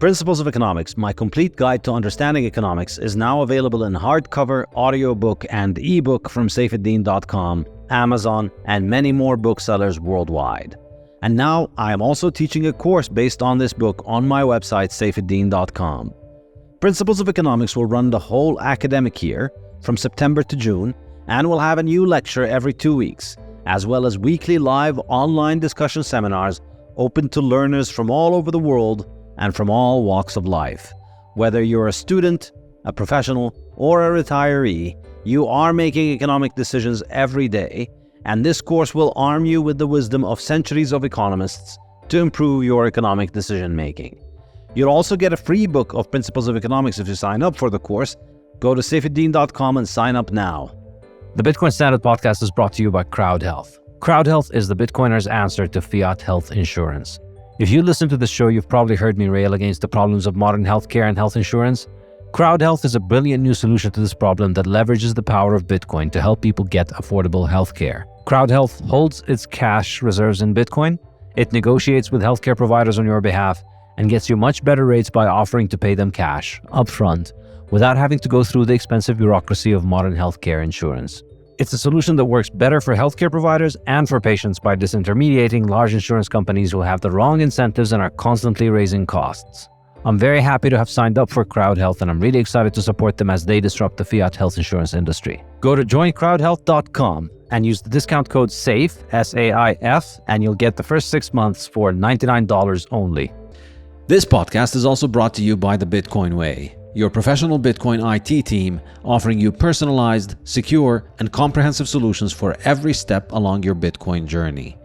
Principles of Economics, my complete guide to understanding economics, is now available in hardcover, audiobook, and ebook from Saifedean.com, Amazon, and many more booksellers worldwide. And now I am also teaching a course based on this book on my website, Saifedean.com. Principles of Economics will run the whole academic year, from September to June, and will have a new lecture every 2 weeks, as well as weekly live online discussion seminars open to learners from all over the world and from all walks of life. Whether you're a student, a professional, or a retiree, you are making economic decisions every day, and this course will arm you with the wisdom of centuries of economists to improve your economic decision-making. You'll also get a free book of Principles of Economics if you sign up for the course. Go to Saifedean.com and sign up now. The Bitcoin Standard podcast is brought to you by Crowd Health. Crowd Health is the Bitcoiner's answer to fiat health insurance. If you listen to this show, you've probably heard me rail against the problems of modern healthcare and health insurance. Crowd Health is a brilliant new solution to this problem that leverages the power of Bitcoin to help people get affordable healthcare. Crowd Health holds its cash reserves in Bitcoin. It negotiates with healthcare providers on your behalf and gets you much better rates by offering to pay them cash upfront without having to go through the expensive bureaucracy of modern healthcare insurance. It's a solution that works better for healthcare providers and for patients by disintermediating large insurance companies who have the wrong incentives and are constantly raising costs. I'm very happy to have signed up for Crowd Health, and I'm really excited to support them as they disrupt the fiat health insurance industry. Go to joincrowdhealth.com and use the discount code SAIF, S-A-I-F, and you'll get the first 6 months for $99 only. This podcast is also brought to you by The Bitcoin Way, your professional Bitcoin IT team offering you personalized, secure, and comprehensive solutions for every step along your Bitcoin journey.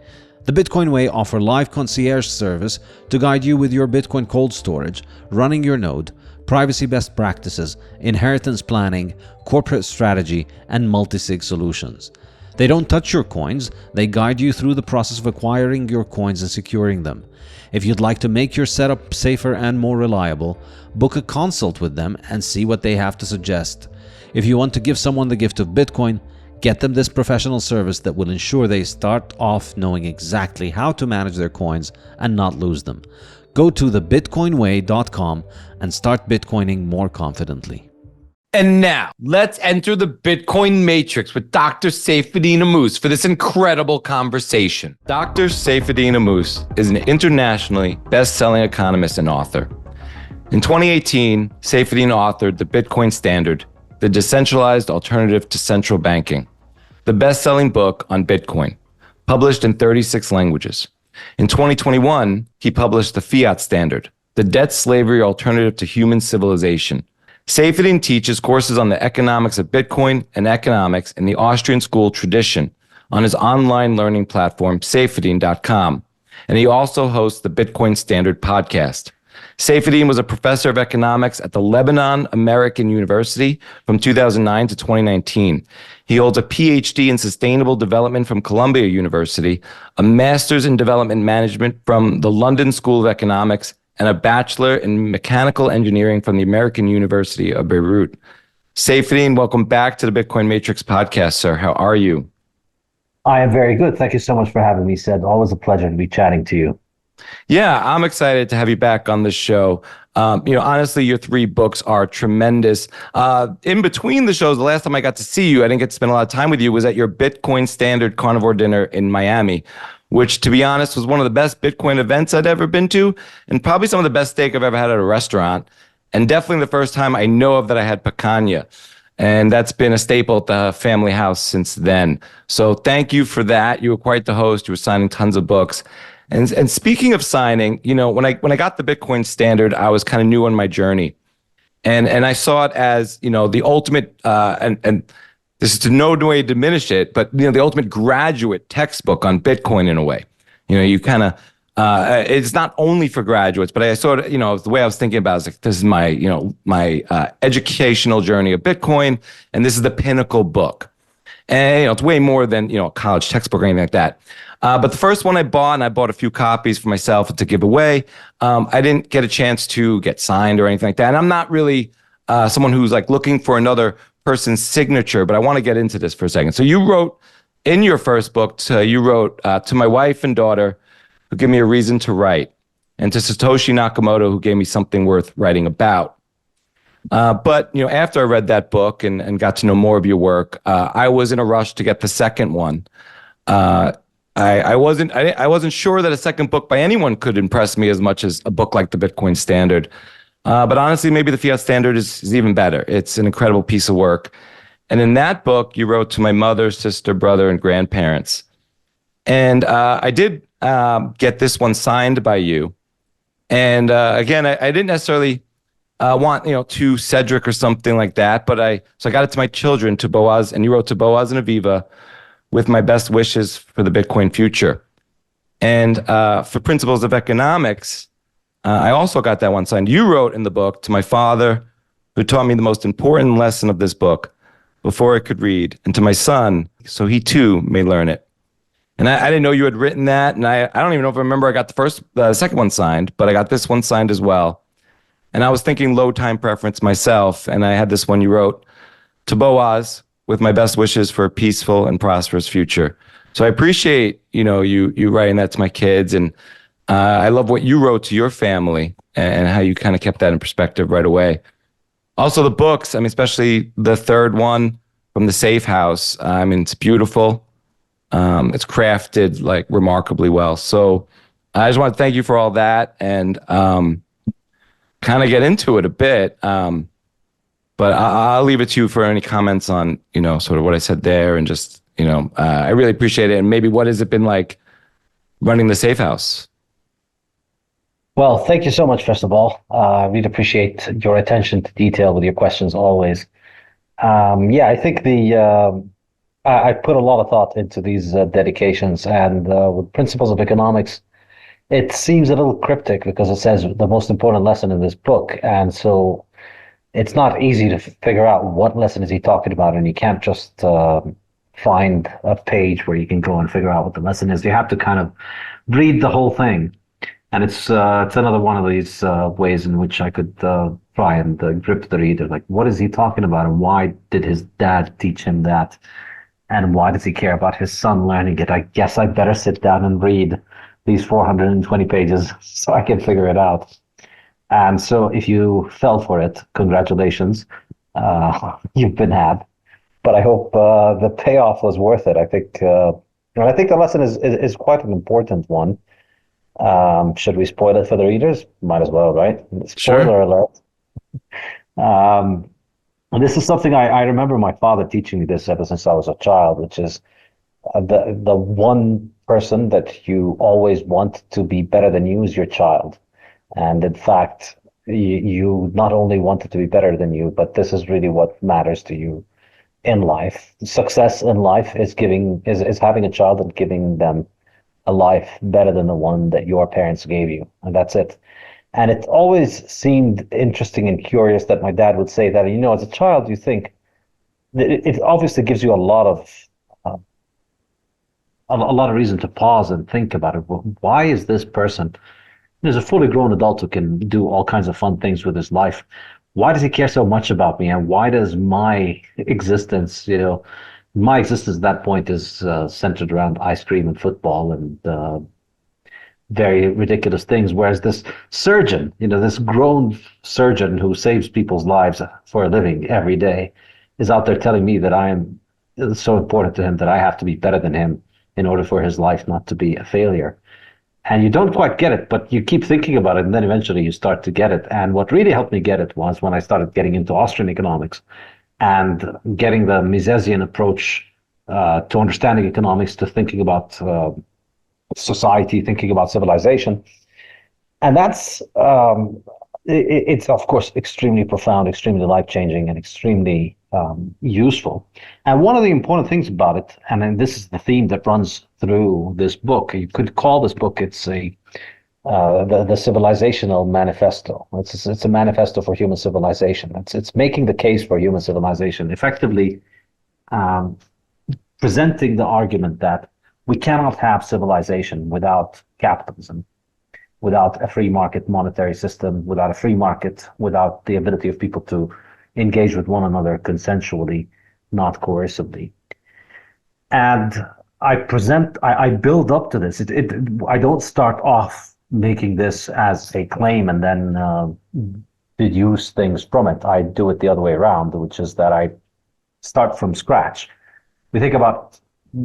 The Bitcoin Way offer live concierge service to guide you with your Bitcoin cold storage, running your node, privacy best practices, inheritance planning, corporate strategy, and multi-sig solutions. They don't touch your coins, they guide you through the process of acquiring your coins and securing them. If you'd like to make your setup safer and more reliable, book a consult with them and see what they have to suggest. If you want to give someone the gift of Bitcoin, get them this professional service that will ensure they start off knowing exactly how to manage their coins and not lose them. Go to thebitcoinway.com and start Bitcoining more confidently. And now, let's enter the Bitcoin Matrix with Dr. Saifedean Ammous for this incredible conversation. Dr. Saifedean Ammous is an internationally best-selling economist and author. In 2018, Saifedean authored The Bitcoin Standard, the decentralized alternative to central banking, the best-selling book on Bitcoin, published in 36 languages. In 2021, he published The Fiat Standard, the debt slavery alternative to human civilization. Saifedean teaches courses on the economics of Bitcoin and economics in the Austrian school tradition on his online learning platform, Saifedean.com. And he also hosts the Bitcoin Standard podcast. Saifedean was a professor of economics at the Lebanon American University from 2009 to 2019. He holds a PhD in sustainable development from Columbia University, a master's in development management from the London School of Economics, and a bachelor in mechanical engineering from the American University of Beirut. Saifedean, welcome back to the Bitcoin Matrix podcast, sir. How are you? I am very good. Thank you so much for having me, Sid. Always a pleasure to be chatting to you. Yeah, I'm excited to have you back on the show. Honestly, your 3 books are tremendous. In between the shows, the last time I got to see you, I didn't get to spend a lot of time with you, was at your Bitcoin Standard Carnivore Dinner in Miami, which, to be honest, was one of the best Bitcoin events I'd ever been to, and probably some of the best steak I've ever had at a restaurant, and definitely the first time I know of that I had picanha. And that's been a staple at the family house since then. So thank you for that. You were quite the host. You were signing tons of books. And speaking of signing, when I got the Bitcoin Standard, I was kind of new on my journey. And I saw it as, the ultimate, and this is to no way diminish it, but the ultimate graduate textbook on Bitcoin in a way. You kind of, it's not only for graduates, but I sort of, the way I was thinking about it was like, this is my, my educational journey of Bitcoin, and this is the pinnacle book. And, it's way more than, a college textbook or anything like that. But the first one I bought, and I bought a few copies for myself to give away, I didn't get a chance to get signed or anything like that. And I'm not really someone who's like looking for another person's signature, but I want to get into this for a second. So you wrote in your first book, to my wife and daughter who give me a reason to write. and to Satoshi Nakamoto, who gave me something worth writing about. But after I read that book and got to know more of your work, I was in a rush to get the second one. I wasn't sure that a second book by anyone could impress me as much as a book like the Bitcoin Standard. But honestly, maybe the Fiat Standard is even better. It's an incredible piece of work. And in that book, you wrote to my mother, sister, brother, and grandparents. And I did get this one signed by you. And again, I didn't necessarily want to Cedric or something like that, but I got it to my children, to Boaz, and you wrote to Boaz and Aviva with my best wishes for the Bitcoin future. And for Principles of Economics, I also got that one signed. You wrote in the book to my father, who taught me the most important lesson of this book before I could read, and to my son, so he too may learn it. And I didn't know you had written that, and I don't even know if I remember I got the second one signed, but I got this one signed as well. And I was thinking low time preference myself, and I had this one you wrote to Boaz with my best wishes for a peaceful and prosperous future. So I appreciate you writing that to my kids, and I love what you wrote to your family and how you kind of kept that in perspective right away. Also the books, especially the third one from the Safe House. It's beautiful. It's crafted like remarkably well. So I just want to thank you for all that and kind of get into it a bit. But I'll leave it to you for any comments on, sort of what I said there, and just, I really appreciate it. And maybe what has it been like running the Safe House? Well, thank you so much, first of all. I really appreciate your attention to detail with your questions always. I think I put a lot of thought into these dedications, and with Principles of Economics, it seems a little cryptic because it says the most important lesson in this book. And so it's not easy to figure out what lesson is he talking about, and you can't just find a page where you can go and figure out what the lesson is. You have to kind of read the whole thing. And it's another one of these ways in which I could try and grip the reader. Like, what is he talking about, and why did his dad teach him that? And why does he care about his son learning it? I guess I better sit down and read these 420 pages so I can figure it out. And so if you fell for it, congratulations. You've been had. But I hope the payoff was worth it. I think the lesson is quite an important one. Should we spoil it for the readers? Might as well, right? Spoiler alert. And this is something I remember my father teaching me this ever since I was a child, which is the one person that you always want to be better than you is your child. And in fact, you not only want it to be better than you, but this is really what matters to you in life. Success in life is having a child and giving them a life better than the one that your parents gave you. And that's it. And it always seemed interesting and curious that my dad would say that, as a child, you think that it obviously gives you a lot of reason to pause and think about it. Well, why is this person, there's a fully grown adult who can do all kinds of fun things with his life, why does he care so much about me? And why does my existence, at that point is centered around ice cream and football and very ridiculous things. Whereas this surgeon, this grown surgeon who saves people's lives for a living every day is out there telling me that it's so important to him that I have to be better than him in order for his life not to be a failure. And you don't quite get it, but you keep thinking about it, and then eventually you start to get it. And what really helped me get it was when I started getting into Austrian economics and getting the Misesian approach to understanding economics, to thinking about society, thinking about civilization. And that's, it's of course extremely profound, extremely life-changing, and extremely useful. And one of the important things about it, and then this is the theme that runs through this book, you could call this book, it's the civilizational manifesto. It's a manifesto for human civilization. It's making the case for human civilization, effectively presenting the argument that we cannot have civilization without capitalism, without a free market monetary system, without a free market, without the ability of people to engage with one another consensually, not coercively. And I build up to this. I don't start off making this as a claim and then deduce things from it. I do it the other way around, which is that I start from scratch. We think about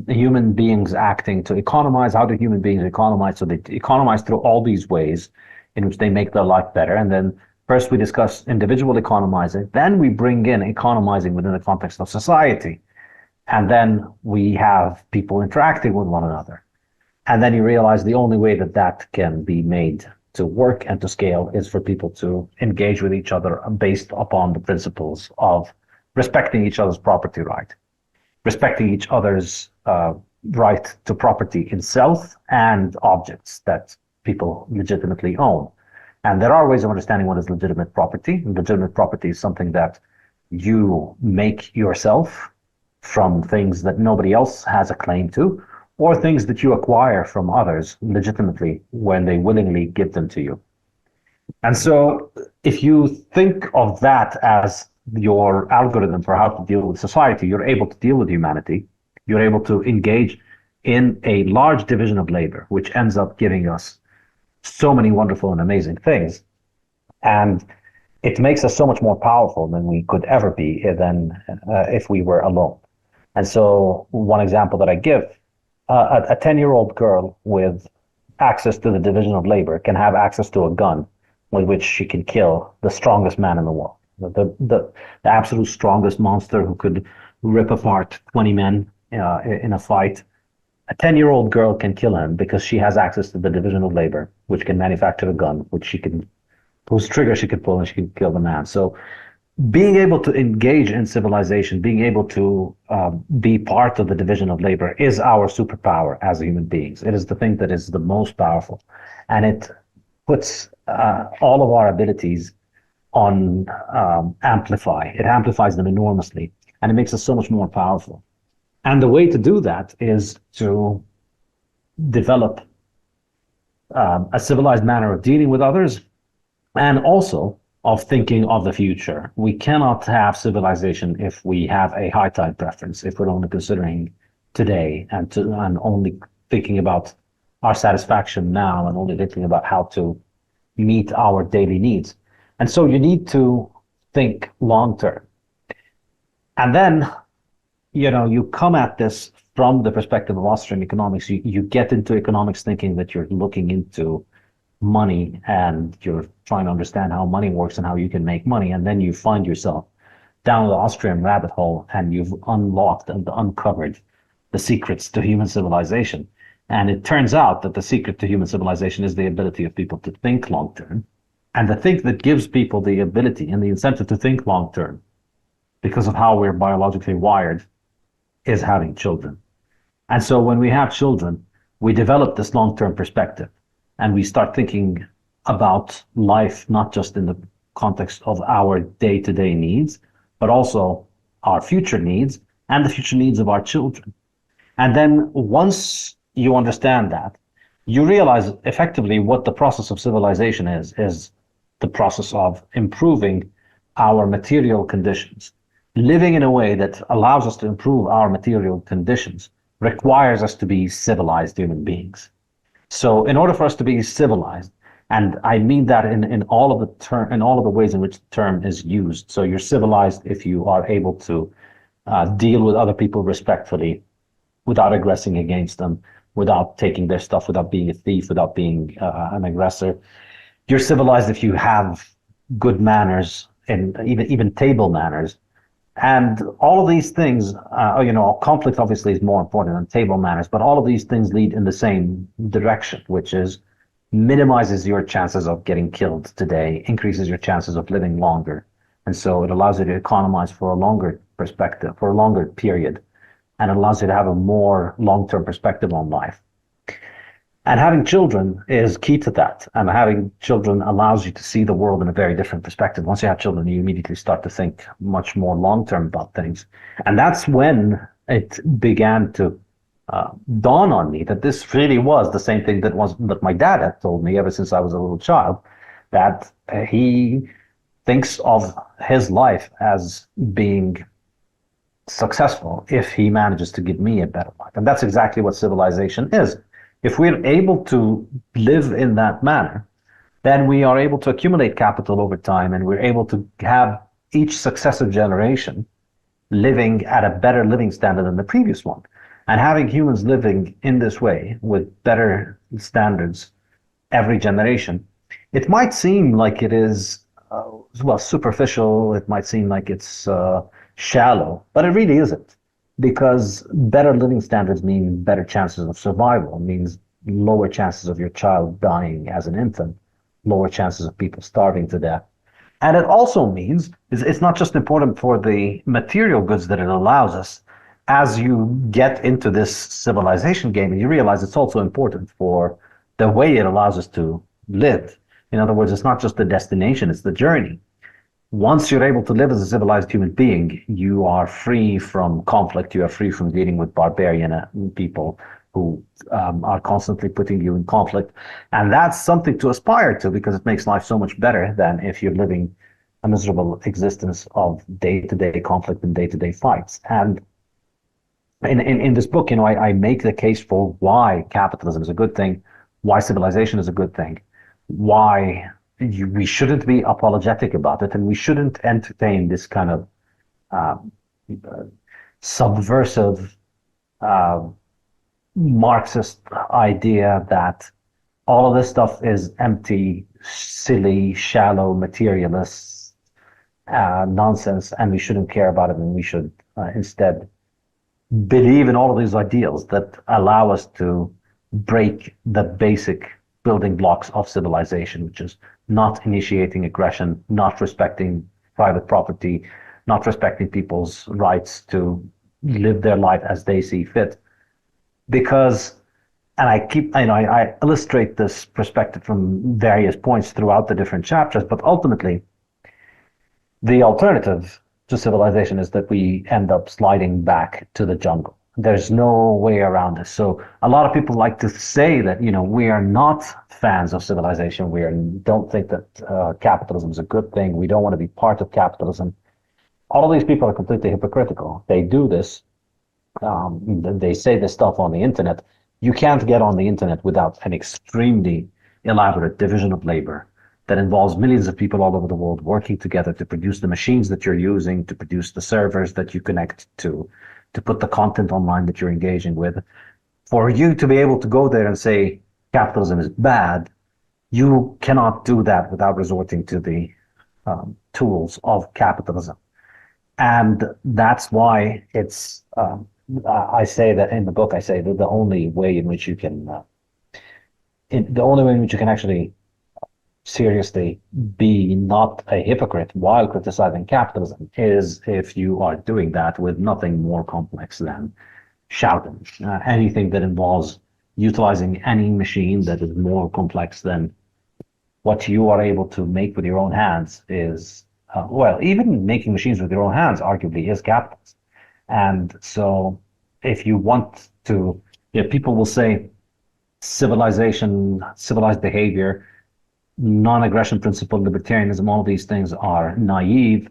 human beings acting to economize. How do human beings economize? So they economize through all these ways in which they make their life better. And then first we discuss individual economizing. Then we bring in economizing within the context of society. And then we have people interacting with one another. And then you realize the only way that that can be made to work and to scale is for people to engage with each other based upon the principles of respecting each other's property right, respecting each other's right to property in self and objects that people legitimately own. And there are ways of understanding what is legitimate property. Legitimate property is something that you make yourself from things that nobody else has a claim to, or things that you acquire from others legitimately when they willingly give them to you. And so if you think of that as your algorithm for how to deal with society, you're able to deal with humanity. You're able to engage in a large division of labor, which ends up giving us so many wonderful and amazing things. And it makes us so much more powerful than we could ever be if we were alone. And so one example that I give, a 10-year-old girl with access to the division of labor can have access to a gun with which she can kill the strongest man in the world. The absolute strongest monster who could rip apart 20 men in a fight. A 10-year-old girl can kill him because she has access to the division of labor, which can manufacture a gun, whose trigger she could pull and she can kill the man. So being able to engage in civilization, being able to be part of the division of labor is our superpower as human beings. It is the thing that is the most powerful. And it puts all of our abilities on amplify. It amplifies them enormously, and it makes us so much more powerful. And the way to do that is to develop a civilized manner of dealing with others, and also of thinking of the future. We cannot have civilization if we have a high tide preference, if we're only considering today and only thinking about our satisfaction now and only thinking about how to meet our daily needs. And so you need to think long term. And then, you come at this from the perspective of Austrian economics. You get into economics thinking that you're looking into money and you're trying to understand how money works and how you can make money. And then you find yourself down the Austrian rabbit hole and you've unlocked and uncovered the secrets to human civilization. And it turns out that the secret to human civilization is the ability of people to think long term. And the thing that gives people the ability and the incentive to think long term, because of how we're biologically wired, is having children. And so when we have children, we develop this long-term perspective and we start thinking about life, not just in the context of our day-to-day needs, but also our future needs and the future needs of our children. And then once you understand that, you realize effectively what the process of civilization is the process of improving our material conditions. Living in a way that allows us to improve our material conditions requires us to be civilized human beings. So in order for us to be civilized, and I mean that in all of the ways in which the term is used. So you're civilized if you are able to deal with other people respectfully, without aggressing against them, without taking their stuff, without being a thief, without being an aggressor. You're civilized if you have good manners and even table manners. And all of these things, conflict obviously is more important than table manners, but all of these things lead in the same direction, which is minimizes your chances of getting killed today, increases your chances of living longer. And so it allows you to economize for a longer perspective, for a longer period, and it allows you to have a more long-term perspective on life. And having children is key to that. And having children allows you to see the world in a very different perspective. Once you have children, you immediately start to think much more long-term about things. And that's when it began to dawn on me that this really was the same thing that my dad had told me ever since I was a little child, that he thinks of his life as being successful if he manages to give me a better life. And that's exactly what civilization is. If we're able to live in that manner, then we are able to accumulate capital over time, and we're able to have each successive generation living at a better living standard than the previous one. And having humans living in this way with better standards every generation, it might seem like it is, superficial, it might seem like it's shallow, but it really isn't. Because better living standards mean better chances of survival, means lower chances of your child dying as an infant, lower chances of people starving to death. And it also means it's not just important for the material goods that it allows us. As you get into this civilization game, you realize it's also important for the way it allows us to live. In other words, it's not just the destination, it's the journey. Once you're able to live as a civilized human being, you are free from conflict, you are free from dealing with barbarian people who are constantly putting you in conflict. And that's something to aspire to, because it makes life so much better than if you're living a miserable existence of day-to-day conflict and day-to-day fights. And in this book, I make the case for why capitalism is a good thing, why civilization is a good thing, why we shouldn't be apologetic about it, and we shouldn't entertain this kind of subversive Marxist idea that all of this stuff is empty, silly, shallow, materialist nonsense, and we shouldn't care about it, and we should instead believe in all of these ideals that allow us to break the basic building blocks of civilization, which is not initiating aggression, not respecting private property, not respecting people's rights to live their life as they see fit. Because, and I illustrate this perspective from various points throughout the different chapters, but ultimately, the alternative to civilization is that we end up sliding back to the jungle. There's no way around this. So a lot of people like to say that, we are not fans of civilization. We don't think that capitalism is a good thing. We don't want to be part of capitalism. All of these people are completely hypocritical. They do this. They say this stuff on the internet. You can't get on the internet without an extremely elaborate division of labor that involves millions of people all over the world working together to produce the machines that you're using, to produce the servers that you connect to put the content online that you're engaging with. For you to be able to go there and say capitalism is bad, you cannot do that without resorting to the tools of capitalism. And that's why it's, I say that in the book, I say that the only way in which you can actually seriously be not a hypocrite while criticizing capitalism is if you are doing that with nothing more complex than shouting. Anything that involves utilizing any machine that is more complex than what you are able to make with your own hands is, even making machines with your own hands arguably is capitalist. And so if you want to, people will say civilization, civilized behavior, non-aggression principle, libertarianism, all these things are naive.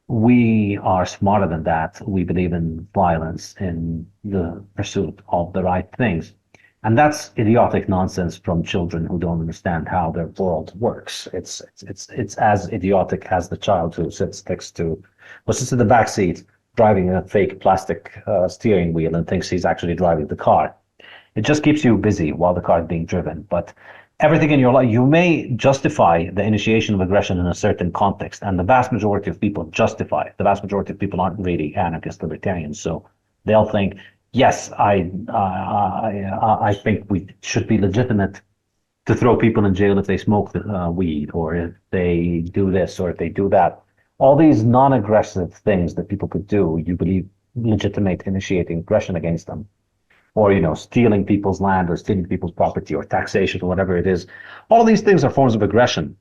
We are smarter than that. We believe in violence in the pursuit of the right things. And that's idiotic nonsense from children who don't understand how their world works. It's as idiotic as the child who sits in the back seat driving a fake plastic steering wheel and thinks he's actually driving the car. It just keeps you busy while the car is being driven. But everything in your life, you may justify the initiation of aggression in a certain context, and the vast majority of people justify it. The vast majority of people aren't really anarchist libertarians, so they'll think, yes, I think we should be legitimate to throw people in jail if they smoke weed, or if they do this, or if they do that. All these non-aggressive things that people could do, you believe legitimate initiating aggression against them. Or, stealing people's land or stealing people's property or taxation or whatever it is. All of these things are forms of aggression.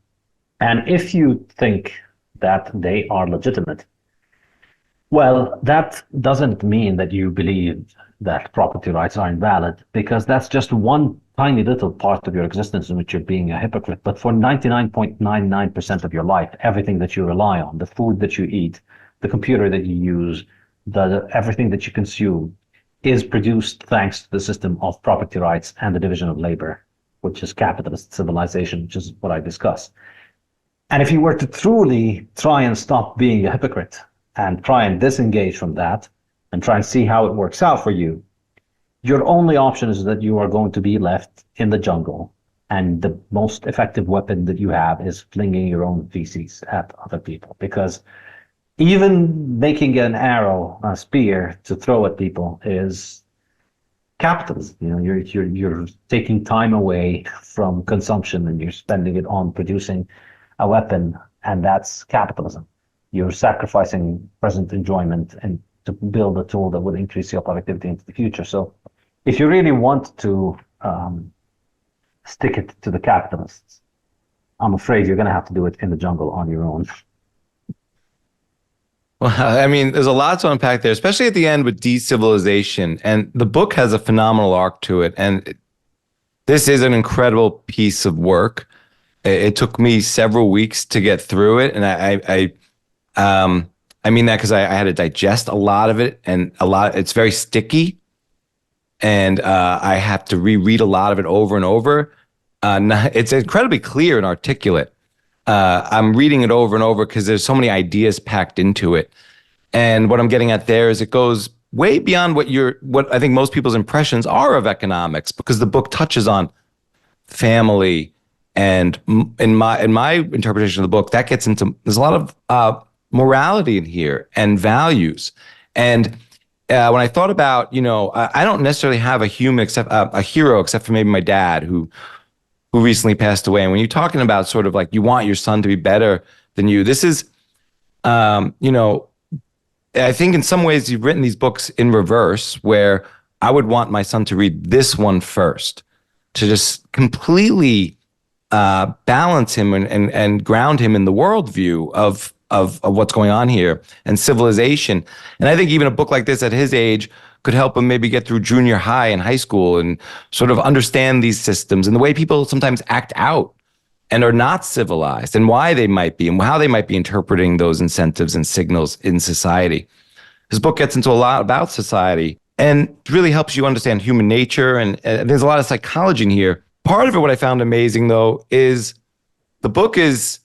And if you think that they are legitimate, well, that doesn't mean that you believe that property rights are invalid, because that's just one tiny little part of your existence in which you're being a hypocrite. But for 99.99% of your life, everything that you rely on, the food that you eat, the computer that you use, everything that you consume, is produced thanks to the system of property rights and the division of labor, which is capitalist civilization, which is what I discuss. And if you were to truly try and stop being a hypocrite and try and disengage from that and try and see how it works out for you, your only option is that you are going to be left in the jungle. And the most effective weapon that you have is flinging your own feces at other people. Because even making an arrow, a spear to throw at people is capitalism. You know, you're taking time away from consumption and you're spending it on producing a weapon, and that's capitalism. You're sacrificing present enjoyment and to build a tool that would increase your productivity into the future. So if you really want to stick it to the capitalists, I'm afraid you're going to have to do it in the jungle on your own. Well, I mean, there's a lot to unpack there, especially at the end with Decivilization. And the book has a phenomenal arc to it. And this is an incredible piece of work. It took me several weeks to get through it. And I mean that because I had to digest a lot of it, and it's very sticky. And I have to reread a lot of it over and over. It's incredibly clear and articulate. I'm reading it over and over because there's so many ideas packed into it. And what I'm getting at there is it goes way beyond what I think most people's impressions are of economics, because the book touches on family. And in my interpretation of the book, that gets into, there's a lot of morality in here and values. And when I thought about, I don't necessarily have a human except a hero, except for maybe my dad, who recently passed away. And when you're talking about sort of like you want your son to be better than you, this is, I think in some ways you've written these books in reverse, where I would want my son to read this one first, to just completely balance him and ground him in the worldview of what's going on here and civilization. And I think even a book like this at his age could help him maybe get through junior high and high school and sort of understand these systems and the way people sometimes act out and are not civilized, and why they might be and how they might be interpreting those incentives and signals in society. His book gets into a lot about society and really helps you understand human nature. And there's a lot of psychology in here. Part of it, what I found amazing, though, is the book is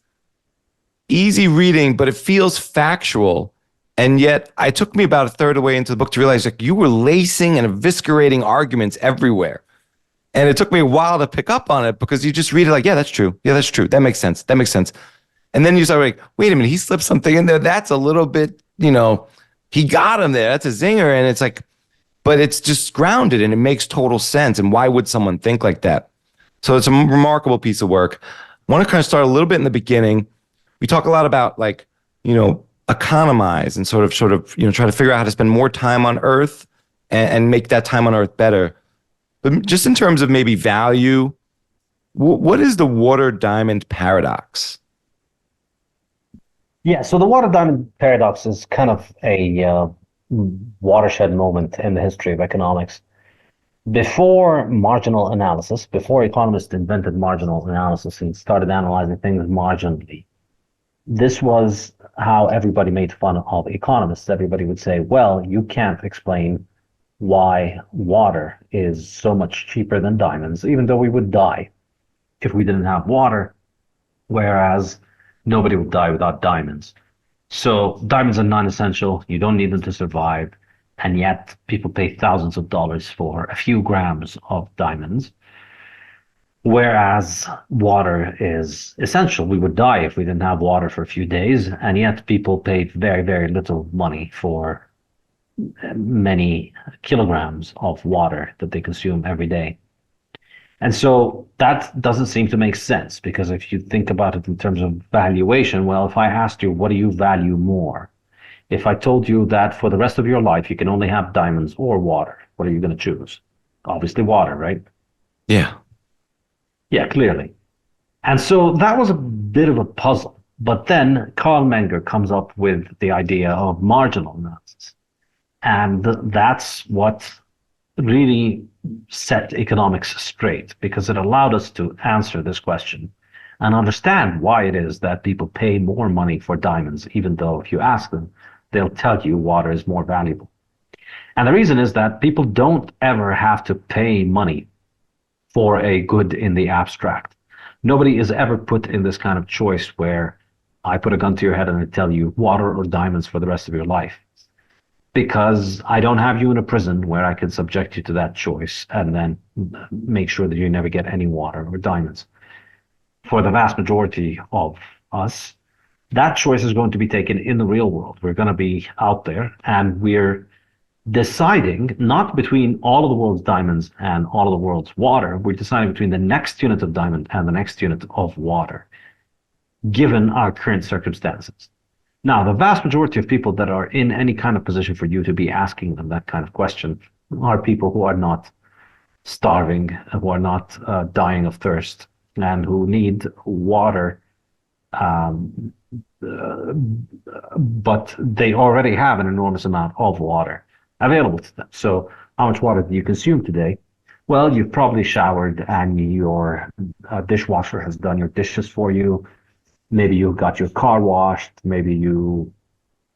easy reading, but it feels factual. And yet it took me about a third of the way into the book to realize like you were lacing and eviscerating arguments everywhere. And it took me a while to pick up on it, because you just read it like, yeah, that's true. Yeah, that's true. That makes sense. That makes sense. And then you start like, wait a minute, he slipped something in there. That's a little bit, he got him there. That's a zinger. And it's like, but it's just grounded and it makes total sense. And why would someone think like that? So it's a remarkable piece of work. I want to kind of start a little bit in the beginning. We talk a lot about like, economize and sort of, try to figure out how to spend more time on Earth and make that time on Earth better. But just in terms of maybe value, what is the water diamond paradox? Yeah, so the water diamond paradox is kind of a watershed moment in the history of economics. Before marginal analysis, before economists invented marginal analysis and started analyzing things marginally, this was how everybody made fun of economists. Everybody would say, well, you can't explain why water is so much cheaper than diamonds, even though we would die if we didn't have water, whereas nobody would die without diamonds. So diamonds are non-essential. You don't need them to survive. And yet people pay thousands of dollars for a few grams of diamonds, whereas water is essential. We would die if we didn't have water for a few days, and yet people paid very, very little money for many kilograms of water that they consume every day. And so that doesn't seem to make sense, because if you think about it in terms of valuation, well, if I asked you, what do you value more? If I told you that for the rest of your life, you can only have diamonds or water, what are you going to choose? Obviously water, right? Yeah. Yeah, clearly. And so that was a bit of a puzzle. But then Carl Menger comes up with the idea of marginal analysis. And that's what really set economics straight, because it allowed us to answer this question and understand why it is that people pay more money for diamonds, even though if you ask them, they'll tell you water is more valuable. And the reason is that people don't ever have to pay money for a good in the abstract. Nobody is ever put in this kind of choice where I put a gun to your head and I tell you water or diamonds for the rest of your life. Because I don't have you in a prison where I can subject you to that choice and then make sure that you never get any water or diamonds. For the vast majority of us, that choice is going to be taken in the real world. We're going to be out there and we're deciding not between all of the world's diamonds and all of the world's water. We're deciding between the next unit of diamond and the next unit of water, given our current circumstances. Now, the vast majority of people that are in any kind of position for you to be asking them that kind of question are people who are not starving, who are not dying of thirst, and who need water, but they already have an enormous amount of water available to them. So how much water do you consume today? Well, you've probably showered and your dishwasher has done your dishes for you. Maybe you got your car washed. Maybe you,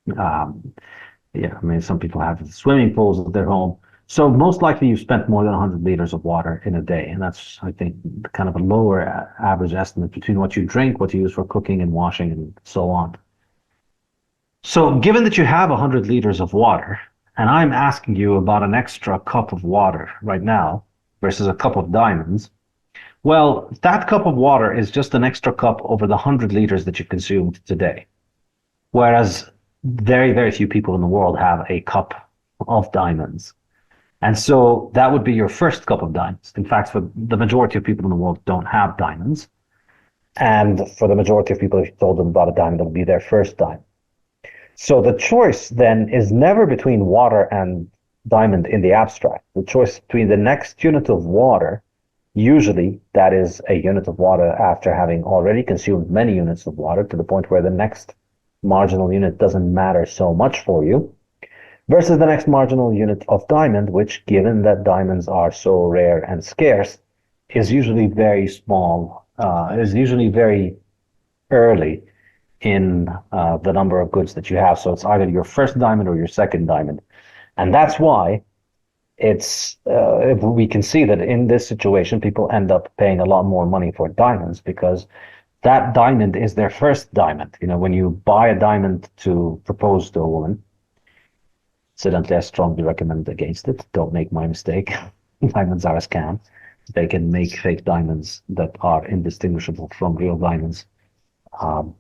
some people have swimming pools at their home. So most likely you spent more than 100 liters of water in a day. And that's, I think, kind of a lower average estimate between what you drink, what you use for cooking and washing and so on. So given that you have 100 liters of water, and I'm asking you about an extra cup of water right now versus a cup of diamonds, well, that cup of water is just an extra cup over the 100 liters that you consumed today. Whereas very, very few people in the world have a cup of diamonds. And so that would be your first cup of diamonds. In fact, for the majority of people in the world don't have diamonds. And for the majority of people, if you told them about a diamond, that would be their first diamond. So the choice then is never between water and diamond in the abstract. The choice between the next unit of water, usually that is a unit of water after having already consumed many units of water to the point where the next marginal unit doesn't matter so much for you, versus the next marginal unit of diamond, which, given that diamonds are so rare and scarce, is usually very small, is usually very early in the number of goods that you have. So it's either your first diamond or your second diamond. And that's why we can see that in this situation, people end up paying a lot more money for diamonds because that diamond is their first diamond. You know, when you buy a diamond to propose to a woman, incidentally, I strongly recommend against it. Don't make my mistake. Diamonds are a scam. They can make fake diamonds that are indistinguishable from real diamonds.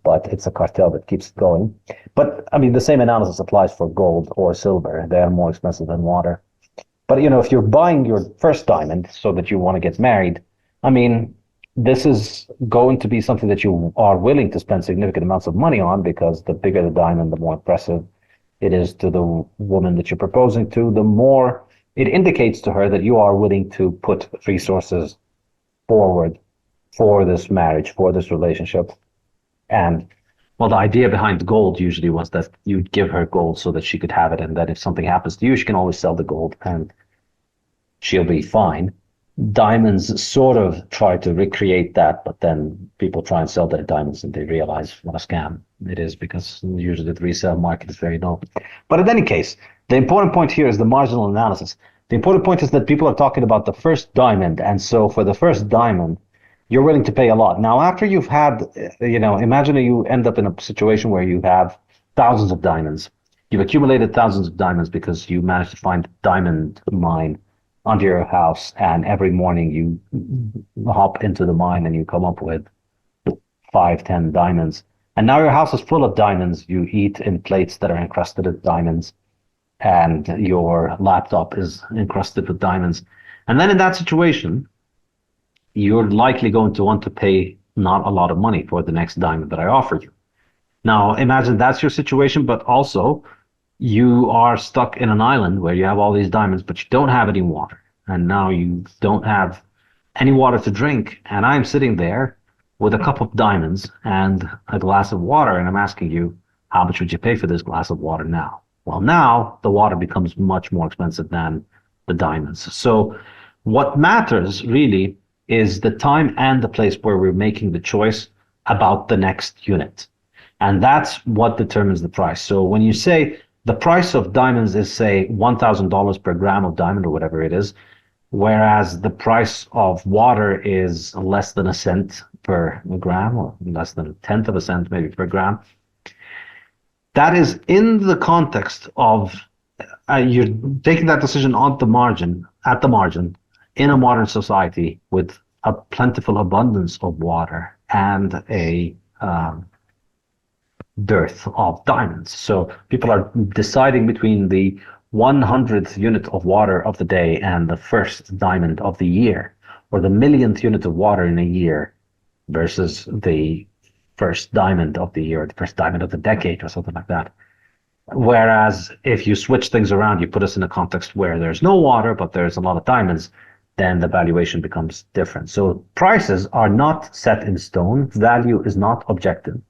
But it's a cartel that keeps it going. But I mean, the same analysis applies for gold or silver. They are more expensive than water. But, you know, if you're buying your first diamond so that you want to get married, I mean, this is going to be something that you are willing to spend significant amounts of money on because the bigger the diamond, the more impressive it is to the woman that you're proposing to, the more it indicates to her that you are willing to put resources forward for this marriage, for this relationship. And, well, the idea behind gold usually was that you'd give her gold so that she could have it, and that if something happens to you, she can always sell the gold and she'll be fine. Diamonds sort of try to recreate that, but then people try and sell their diamonds and they realize what a scam it is because usually the resale market is very low. But in any case, the important point here is the marginal analysis. The important point is that people are talking about the first diamond. And so for the first diamond, you're willing to pay a lot. Now, after you've had, imagine you end up in a situation where you have thousands of diamonds. You've accumulated thousands of diamonds because you managed to find a diamond mine under your house, and every morning you hop into the mine and you come up with 5-10 diamonds. And now your house is full of diamonds. You eat in plates that are encrusted with diamonds, and your laptop is encrusted with diamonds. And then in that situation, you're likely going to want to pay not a lot of money for the next diamond that I offer you. Now, imagine that's your situation, but also you are stuck in an island where you have all these diamonds, but you don't have any water. And now you don't have any water to drink. And I'm sitting there with a cup of diamonds and a glass of water. And I'm asking you, how much would you pay for this glass of water now? Well, now the water becomes much more expensive than the diamonds. So what matters really is the time and the place where we're making the choice about the next unit. And that's what determines the price. So when you say the price of diamonds is, say, $1,000 per gram of diamond or whatever it is, whereas the price of water is less than a cent per gram, or less than a tenth of a cent maybe per gram. That is in the context of you're taking that decision at the margin, in a modern society with a plentiful abundance of water and a dearth of diamonds. So people are deciding between the 100th unit of water of the day and the first diamond of the year, or the millionth unit of water in a year versus the first diamond of the year, or the first diamond of the decade, or something like that. Whereas if you switch things around, you put us in a context where there's no water, but there's a lot of diamonds, then the valuation becomes different. So prices are not set in stone. Value is not objective.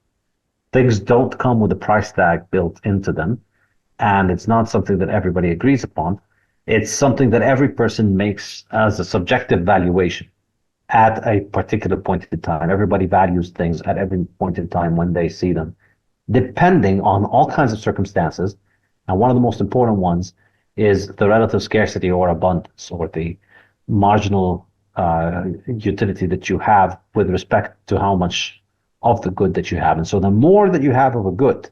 Things don't come with a price tag built into them. And it's not something that everybody agrees upon. It's something that every person makes as a subjective valuation at a particular point in time. Everybody values things at every point in time when they see them, depending on all kinds of circumstances. And one of the most important ones is the relative scarcity or abundance, or the marginal utility that you have with respect to how much of the good that you have. And so the more that you have of a good,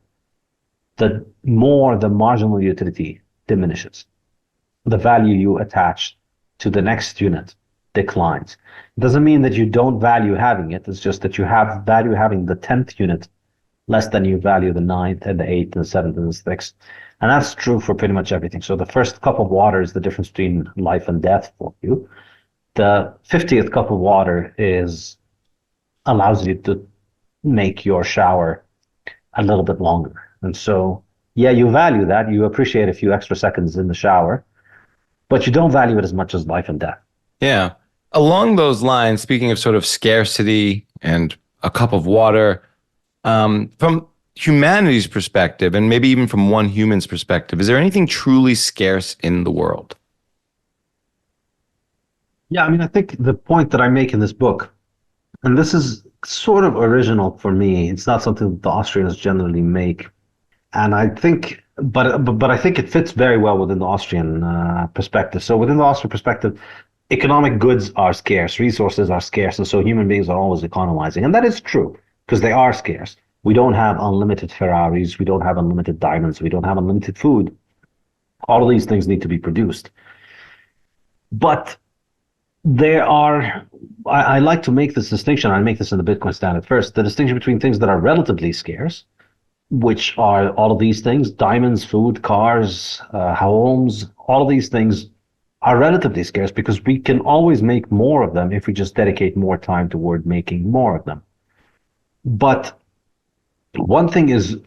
the more the marginal utility diminishes. The value you attach to the next unit declines. It doesn't mean that you don't value having it. It's just that you have value having the 10th unit less than you value the 9th and the 8th and the 7th and the 6th. And that's true for pretty much everything. So the first cup of water is the difference between life and death for you. The 50th cup of water allows you to make your shower a little bit longer. And so, yeah, you value that. You appreciate a few extra seconds in the shower, but you don't value it as much as life and death. Yeah. Along those lines, speaking of sort of scarcity and a cup of water, from humanity's perspective, and maybe even from one human's perspective, is there anything truly scarce in the world? Yeah, I mean, I think the point that I make in this book, and this is sort of original for me, it's not something that the Austrians generally make. And I think, but I think it fits very well within the Austrian perspective. So within the Austrian perspective, economic goods are scarce, resources are scarce, and so human beings are always economizing. And that is true, because they are scarce. We don't have unlimited Ferraris, we don't have unlimited diamonds, we don't have unlimited food. All of these things need to be produced. But I like to make this distinction, I make this in the Bitcoin Standard first, the distinction between things that are relatively scarce, which are all of these things, diamonds, food, cars, homes, all of these things are relatively scarce because we can always make more of them if we just dedicate more time toward making more of them. But one thing is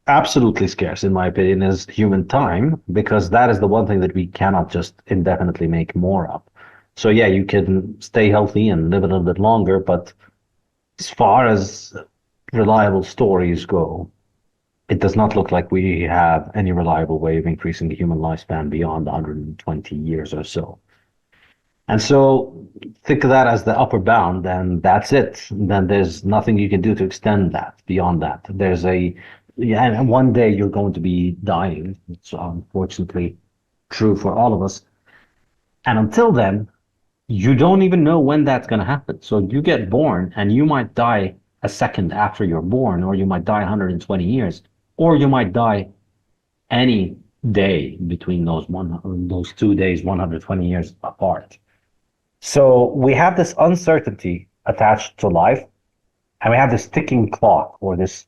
absolutely scarce, in my opinion, is human time, because that is the one thing that we cannot just indefinitely make more of. So yeah, you can stay healthy and live a little bit longer, but as far as reliable stories go, it does not look like we have any reliable way of increasing the human lifespan beyond 120 years or so. And so think of that as the upper bound, and that's it. Then there's nothing you can do to extend that beyond that. And one day you're going to be dying. It's unfortunately true for all of us. And until then, you don't even know when that's going to happen. So you get born and you might die a second after you're born, or you might die 120 years, or you might die any day between those 2 days, 120 years apart. So we have this uncertainty attached to life, and we have this ticking clock, or this,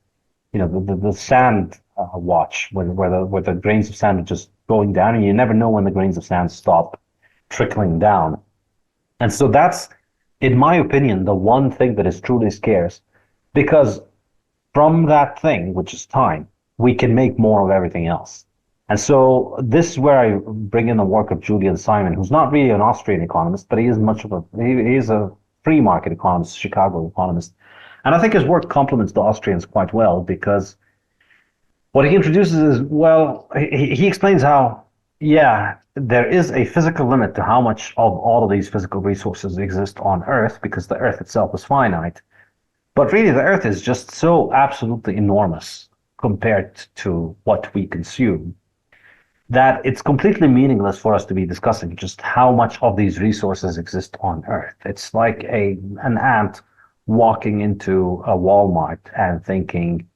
the sand watch, where the grains of sand are just going down, and you never know when the grains of sand stop trickling down. And so that's, in my opinion, the one thing that is truly scarce, because from that thing, which is time, we can make more of everything else. And so this is where I bring in the work of Julian Simon, who's not really an Austrian economist, but he is he is a free market economist, Chicago economist. And I think his work complements the Austrians quite well, because what he introduces is, well, he explains how, yeah, there is a physical limit to how much of all of these physical resources exist on Earth, because the Earth itself is finite. But really, the Earth is just so absolutely enormous compared to what we consume, that it's completely meaningless for us to be discussing just how much of these resources exist on Earth. It's like an ant walking into a Walmart and thinking,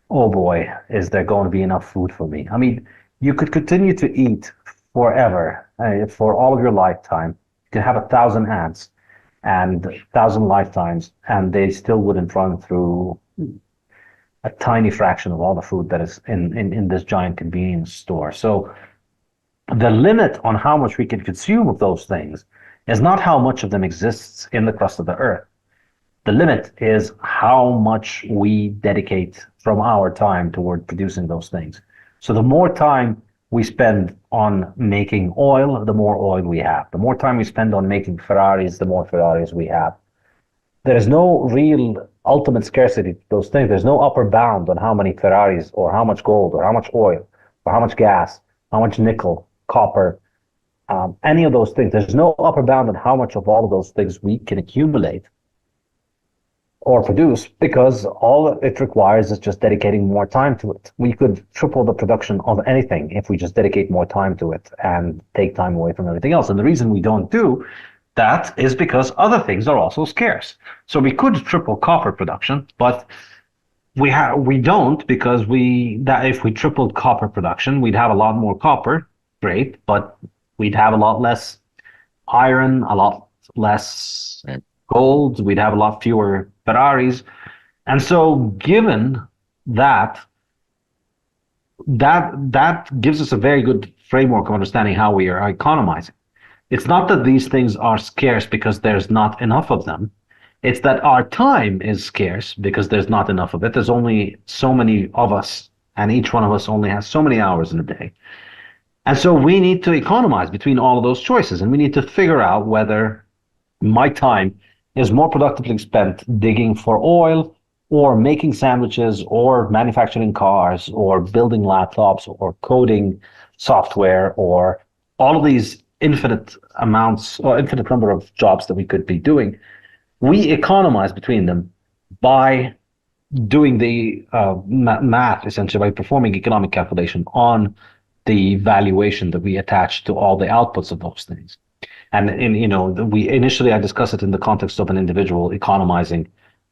oh boy, is there going to be enough food for me? I mean, you could continue to eat forever, for all of your lifetime. You could have 1,000 ants and 1,000 lifetimes, and they still wouldn't run through a tiny fraction of all the food that is in this giant convenience store. So the limit on how much we can consume of those things is not how much of them exists in the crust of the earth. The limit is how much we dedicate from our time toward producing those things. So the more time we spend on making oil, the more oil we have. The more time we spend on making Ferraris, the more Ferraris we have. There is no real ultimate scarcity to those things. There's no upper bound on how many Ferraris or how much gold or how much oil or how much gas, how much nickel, copper, any of those things. There's no upper bound on how much of all of those things we can accumulate or produce, because all it requires is just dedicating more time to it. We could triple the production of anything if we just dedicate more time to it and take time away from everything else. And the reason we don't do that is because other things are also scarce. So we could triple copper production, but we don't, because if we tripled copper production, we'd have a lot more copper, great, but we'd have a lot less iron, a lot less gold, we'd have a lot fewer Ferraris. And so given that gives us a very good framework of understanding how we are economizing. It's not that these things are scarce because there's not enough of them. It's that our time is scarce because there's not enough of it. There's only so many of us, and each one of us only has so many hours in a day. And so we need to economize between all of those choices, and we need to figure out whether my time is more productively spent digging for oil or making sandwiches or manufacturing cars or building laptops or coding software or all of these infinite amounts or infinite number of jobs that we could be doing. We economize between them by doing the math, essentially, by performing economic calculation on the valuation that we attach to all the outputs of those things. And I discuss it in the context of an individual economizing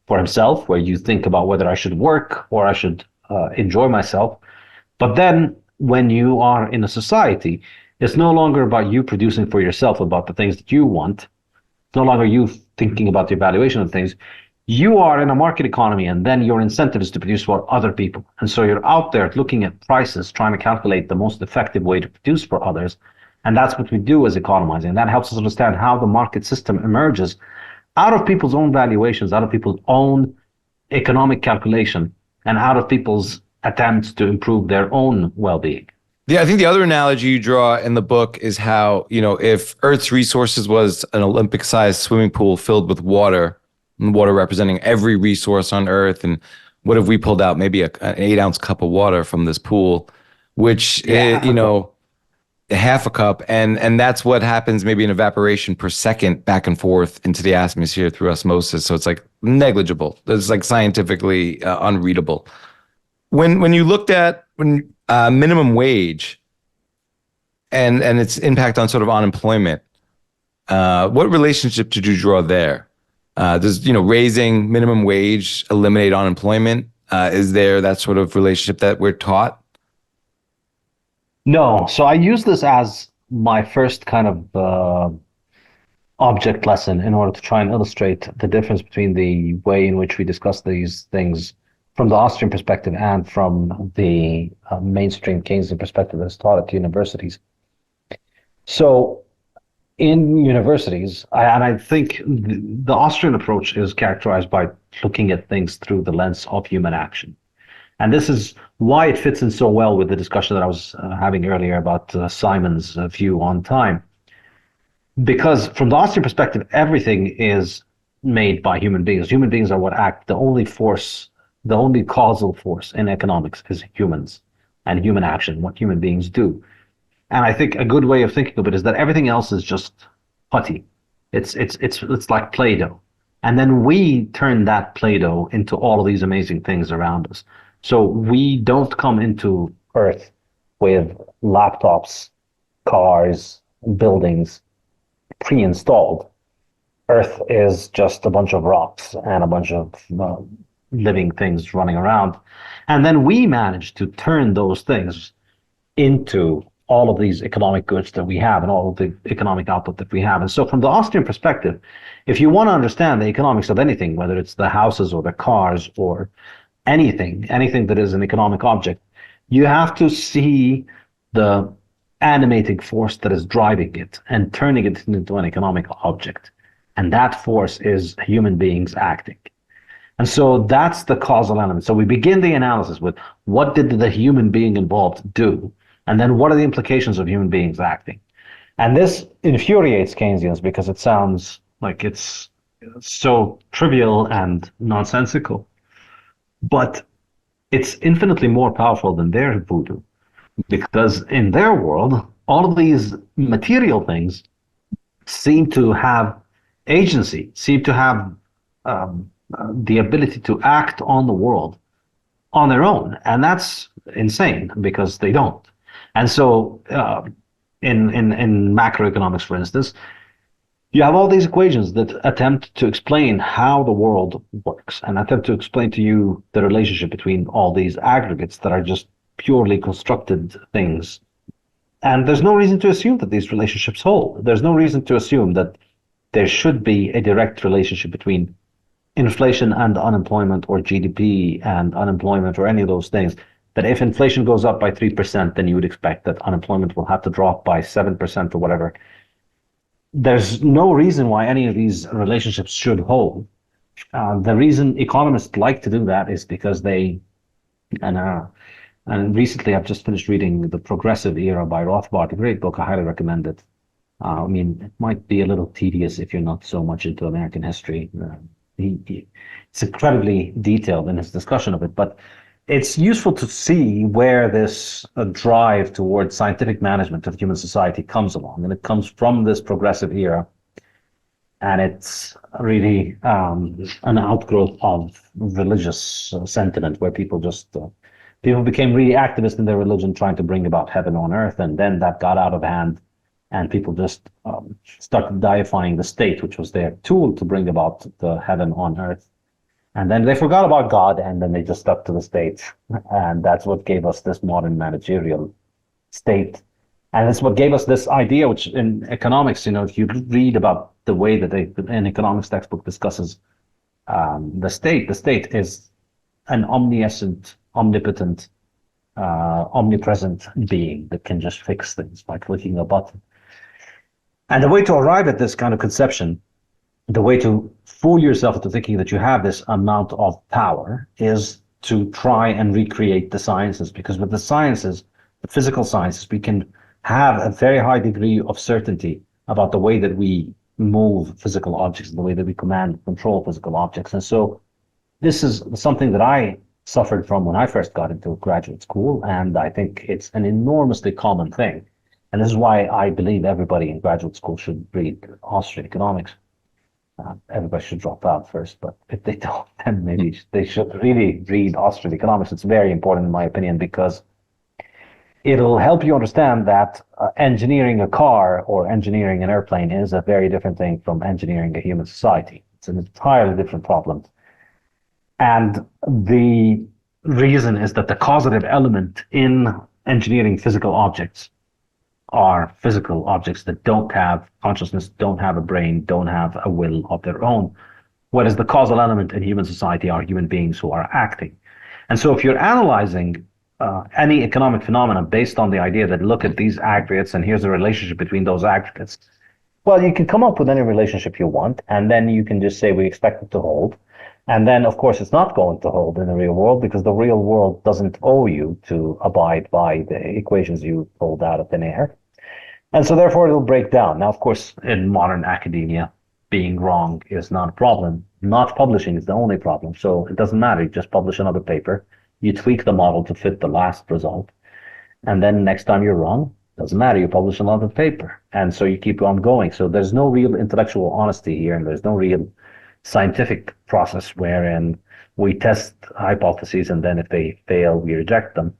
for himself, where you think about whether I should work or I should enjoy myself. But then when you are in a society, it's no longer about you producing for yourself about the things that you want. It's no longer you thinking about the evaluation of things. You are in a market economy, and then your incentive is to produce for other people. And so you're out there looking at prices, trying to calculate the most effective way to produce for others. And that's what we do as economizing. And that helps us understand how the market system emerges out of people's own valuations, out of people's own economic calculation, and out of people's attempts to improve their own well-being. Yeah, I think the other analogy you draw in the book is how, if Earth's resources was an Olympic-sized swimming pool filled with water, and water representing every resource on Earth, and what if we pulled out maybe an 8-ounce cup of water from this pool, which, half a cup, and that's what happens maybe in evaporation per second back and forth into the atmosphere through osmosis. So it's like negligible. It's like scientifically unreadable. When you looked at minimum wage and its impact on sort of unemployment, what relationship did you draw there? Does raising minimum wage eliminate unemployment? Is there that sort of relationship that we're taught? No. So I use this as my first kind of object lesson in order to try and illustrate the difference between the way in which we discuss these things from the Austrian perspective and from the mainstream Keynesian perspective that's taught at universities. So in universities, I think the Austrian approach is characterized by looking at things through the lens of human action. And this is why it fits in so well with the discussion that I was having earlier about Simon's view on time. Because from the Austrian perspective, everything is made by human beings. Human beings are what act. The only force, the only causal force in economics is humans and human action, what human beings do. And I think a good way of thinking of it is that everything else is just putty. It's like Play-Doh. And then we turn that Play-Doh into all of these amazing things around us. So we don't come into Earth with laptops, cars, buildings pre-installed. Earth is just a bunch of rocks and a bunch of living things running around. And then we manage to turn those things into all of these economic goods that we have and all of the economic output that we have. And so from the Austrian perspective, if you want to understand the economics of anything, whether it's the houses or the cars or anything that is an economic object, you have to see the animating force that is driving it and turning it into an economic object. And that force is human beings acting. And so that's the causal element. So we begin the analysis with what did the human being involved do? And then what are the implications of human beings acting? And this infuriates Keynesians because it sounds like it's so trivial and nonsensical. But it's infinitely more powerful than their voodoo, because in their world, all of these material things seem to have agency, seem to have the ability to act on the world on their own. And that's insane because they don't. And so in macroeconomics, for instance, you have all these equations that attempt to explain how the world works and attempt to explain to you the relationship between all these aggregates that are just purely constructed things. And there's no reason to assume that these relationships hold. There's no reason to assume that there should be a direct relationship between inflation and unemployment, or GDP and unemployment, or any of those things. That if inflation goes up by 3%, then you would expect that unemployment will have to drop by 7% or whatever. There's no reason why any of these relationships should hold. The reason economists like to do that is because they, and recently I've just finished reading The Progressive Era by Rothbard, a great book. I highly recommend it. I mean, it might be a little tedious if you're not so much into American history. It's incredibly detailed in his discussion of it, but it's useful to see where this drive towards scientific management of human society comes along. And it comes from this progressive era. And it's really an outgrowth of religious sentiment where people became really activist in their religion, trying to bring about heaven on earth. And then that got out of hand. And people just started deifying the state, which was their tool to bring about the heaven on earth. And then they forgot about God, and then they just stuck to the state. And that's what gave us this modern managerial state. And it's what gave us this idea, which in economics, if you read about the way that an economics textbook discusses the state is an omniscient, omnipotent, omnipresent being that can just fix things by clicking a button. And the way to arrive at this kind of conception, the way to fool yourself into thinking that you have this amount of power, is to try and recreate the sciences. Because with the sciences, the physical sciences, we can have a very high degree of certainty about the way that we move physical objects, the way that we command and control physical objects. And so this is something that I suffered from when I first got into graduate school, and I think it's an enormously common thing. And this is why I believe everybody in graduate school should read Austrian economics. Everybody should drop out first, but if they don't, then maybe they should really read Austrian economics. It's very important, in my opinion, because it'll help you understand that engineering a car or engineering an airplane is a very different thing from engineering a human society. It's an entirely different problem. And the reason is that the causative element in engineering physical objects are physical objects that don't have consciousness, don't have a brain, don't have a will of their own. Whereas the causal element in human society are human beings who are acting. And so if you're analyzing any economic phenomena based on the idea that look at these aggregates and here's the relationship between those aggregates, well, you can come up with any relationship you want, and then you can just say we expect it to hold. And then, of course, it's not going to hold in the real world because the real world doesn't owe you to abide by the equations you pulled out of thin air. And so therefore it'll break down. Now, of course, in modern academia, being wrong is not a problem. Not publishing is the only problem. So it doesn't matter. You just publish another paper. You tweak the model to fit the last result. And then next time you're wrong, doesn't matter. You publish another paper. And so you keep on going. So there's no real intellectual honesty here, and there's no real scientific process wherein we test hypotheses, and then if they fail, we reject them.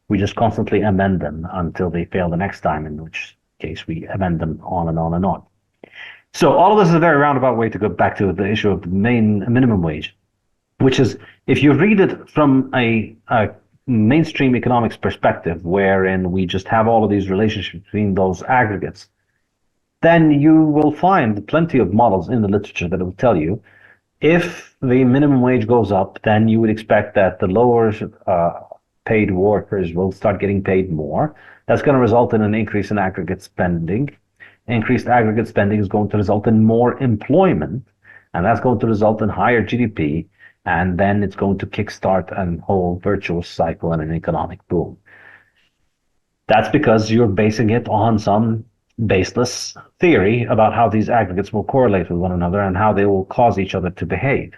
We just constantly amend them until they fail the next time, in which case we amend them on and on and on. So all of this is a very roundabout way to go back to the issue of the minimum wage, which is, if you read it from a mainstream economics perspective, wherein we just have all of these relationships between those aggregates, then you will find plenty of models in the literature that will tell you if the minimum wage goes up, then you would expect that the lower paid workers will start getting paid more. That's going to result in an increase in aggregate spending. Increased aggregate spending is going to result in more employment, and that's going to result in higher GDP, and then it's going to kickstart a whole virtuous cycle and an economic boom. That's because you're basing it on some baseless theory about how these aggregates will correlate with one another and how they will cause each other to behave.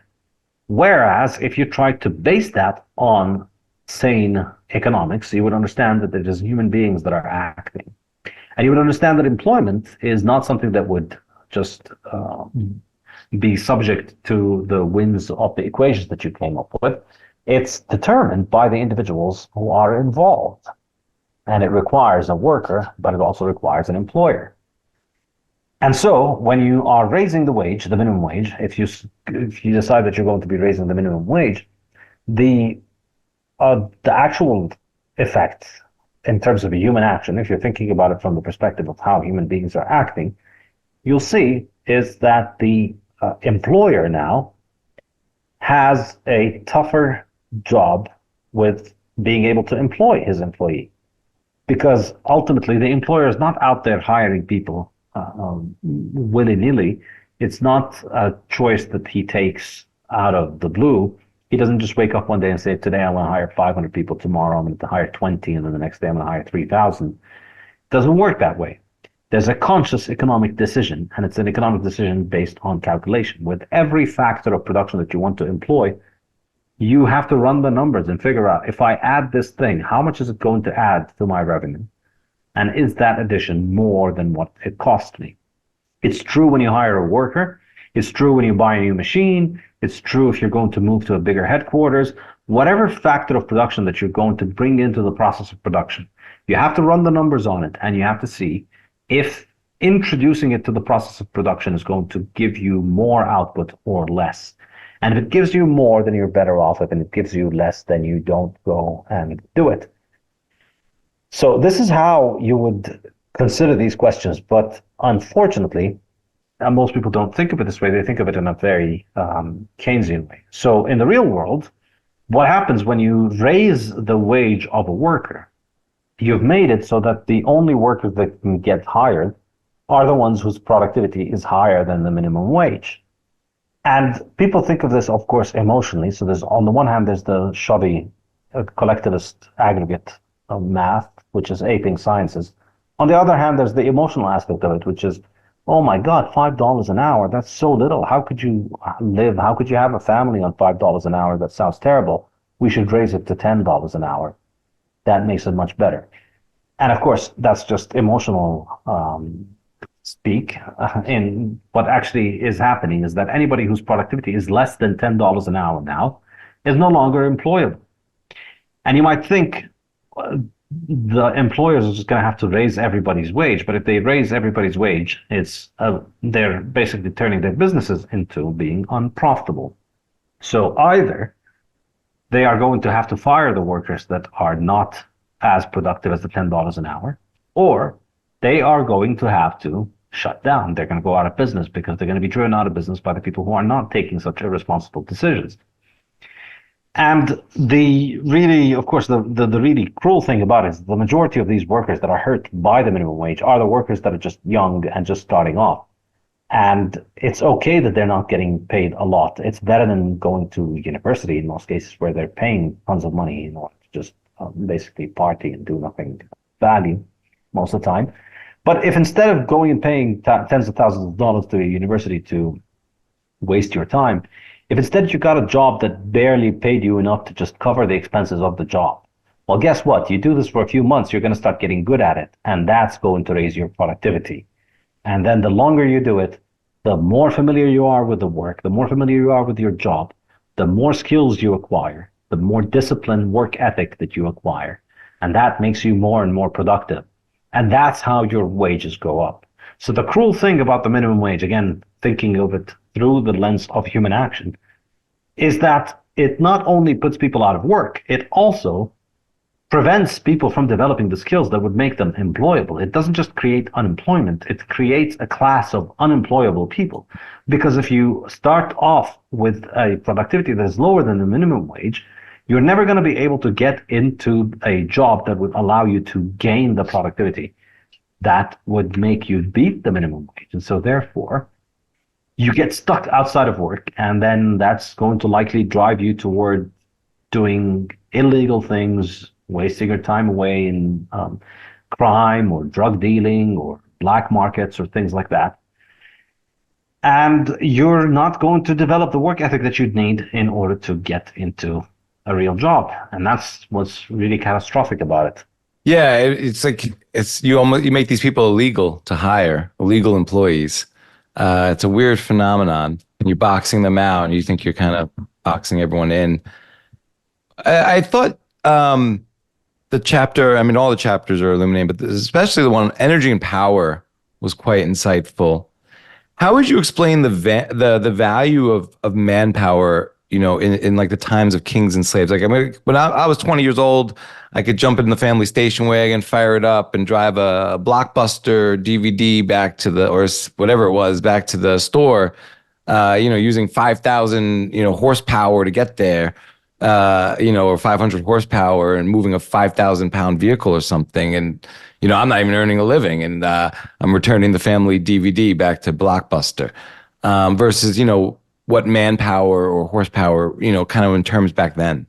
Whereas if you try to base that on sane economics, you would understand that it is human beings that are acting. And you would understand that employment is not something that would just be subject to the whims of the equations that you came up with. It's determined by the individuals who are involved. And it requires a worker, but it also requires an employer. And so when you are raising the wage, the minimum wage, if you decide that you're going to be raising the minimum wage, the actual effect in terms of a human action, if you're thinking about it from the perspective of how human beings are acting, you'll see is that the employer now has a tougher job with being able to employ his employee. Because ultimately, the employer is not out there hiring people willy-nilly. It's not a choice that he takes out of the blue. He doesn't just wake up one day and say, today I'm going to hire 500 people, tomorrow I'm going to hire 20, and then the next day I'm going to hire 3,000. It doesn't work that way. There's a conscious economic decision, and it's an economic decision based on calculation. With every factor of production that you want to employ, you have to run the numbers and figure out, if I add this thing, how much is it going to add to my revenue? And is that addition more than what it cost me? It's true when you hire a worker. It's true when you buy a new machine. It's true if you're going to move to a bigger headquarters. Whatever factor of production that you're going to bring into the process of production, you have to run the numbers on it, and you have to see if introducing it to the process of production is going to give you more output or less. And if it gives you more, then you're better off. If it gives you less, then you don't go and do it. So this is how you would consider these questions. But unfortunately, most people don't think of it this way. They think of it in a very Keynesian way. So in the real world, what happens when you raise the wage of a worker? You've made it so that the only workers that can get hired are the ones whose productivity is higher than the minimum wage. And people think of this, of course, emotionally. So there's, on the one hand, there's the shoddy collectivist aggregate of math, which is aping sciences. On the other hand, there's the emotional aspect of it, which is, oh my God, $5 an hour, that's so little. How could you live? How could you have a family on $5 an hour? That sounds terrible. We should raise it to $10 an hour. That makes it much better. And of course, that's just emotional speak. In what actually is happening is that anybody whose productivity is less than $10 an hour now is no longer employable. And you might think the employers are just going to have to raise everybody's wage, but if they raise everybody's wage, they're basically turning their businesses into being unprofitable. So either they are going to have to fire the workers that are not as productive as the $10 an hour, or they are going to have to shut down. They're going to go out of business because they're going to be driven out of business by the people who are not taking such irresponsible decisions. And the really, of course, the really cruel thing about it is the majority of these workers that are hurt by the minimum wage are the workers that are just young and just starting off. And it's okay that they're not getting paid a lot. It's better than going to university in most cases, where they're paying tons of money in order to just basically party and do nothing value most of the time. But if instead of going and paying tens of thousands of dollars to a university to waste your time, if instead you got a job that barely paid you enough to just cover the expenses of the job, well, guess what? You do this for a few months, you're going to start getting good at it, and that's going to raise your productivity. And then the longer you do it, The more familiar you are with the work, the more familiar you are with your job, the more skills you acquire, the more disciplined work ethic that you acquire. And that makes you more and more productive. And that's how your wages go up. So the cruel thing about the minimum wage, again, thinking of it through the lens of human action, is that it not only puts people out of work, it also prevents people from developing the skills that would make them employable. It doesn't just create unemployment, it creates a class of unemployable people. Because if you start off with a productivity that is lower than the minimum wage, you're never going to be able to get into a job that would allow you to gain the productivity that would make you beat the minimum wage. And so therefore, you get stuck outside of work, and then that's going to likely drive you toward doing illegal things, wasting your time away in crime or drug dealing or black markets or things like that. And you're not going to develop the work ethic that you'd need in order to get into a real job. And that's what's really catastrophic about it. Yeah, it's like you make these people illegal to hire, illegal employees. It's a weird phenomenon. And you're boxing them out, and you think you're kind of boxing everyone in. I thought the chapter, I mean, all the chapters are illuminating, but especially the one on energy and power was quite insightful. How would you explain the value of manpower, you know, in like the times of kings and slaves? Like, I mean, when I was 20 years old, I could jump in the family station wagon, fire it up, and drive a Blockbuster DVD back to or whatever it was, back to the store, using 5,000, horsepower to get there, or 500 horsepower and moving a 5,000-pound vehicle or something. And, I'm not even earning a living, and I'm returning the family DVD back to Blockbuster, versus, what manpower or horsepower, kind of in terms back then.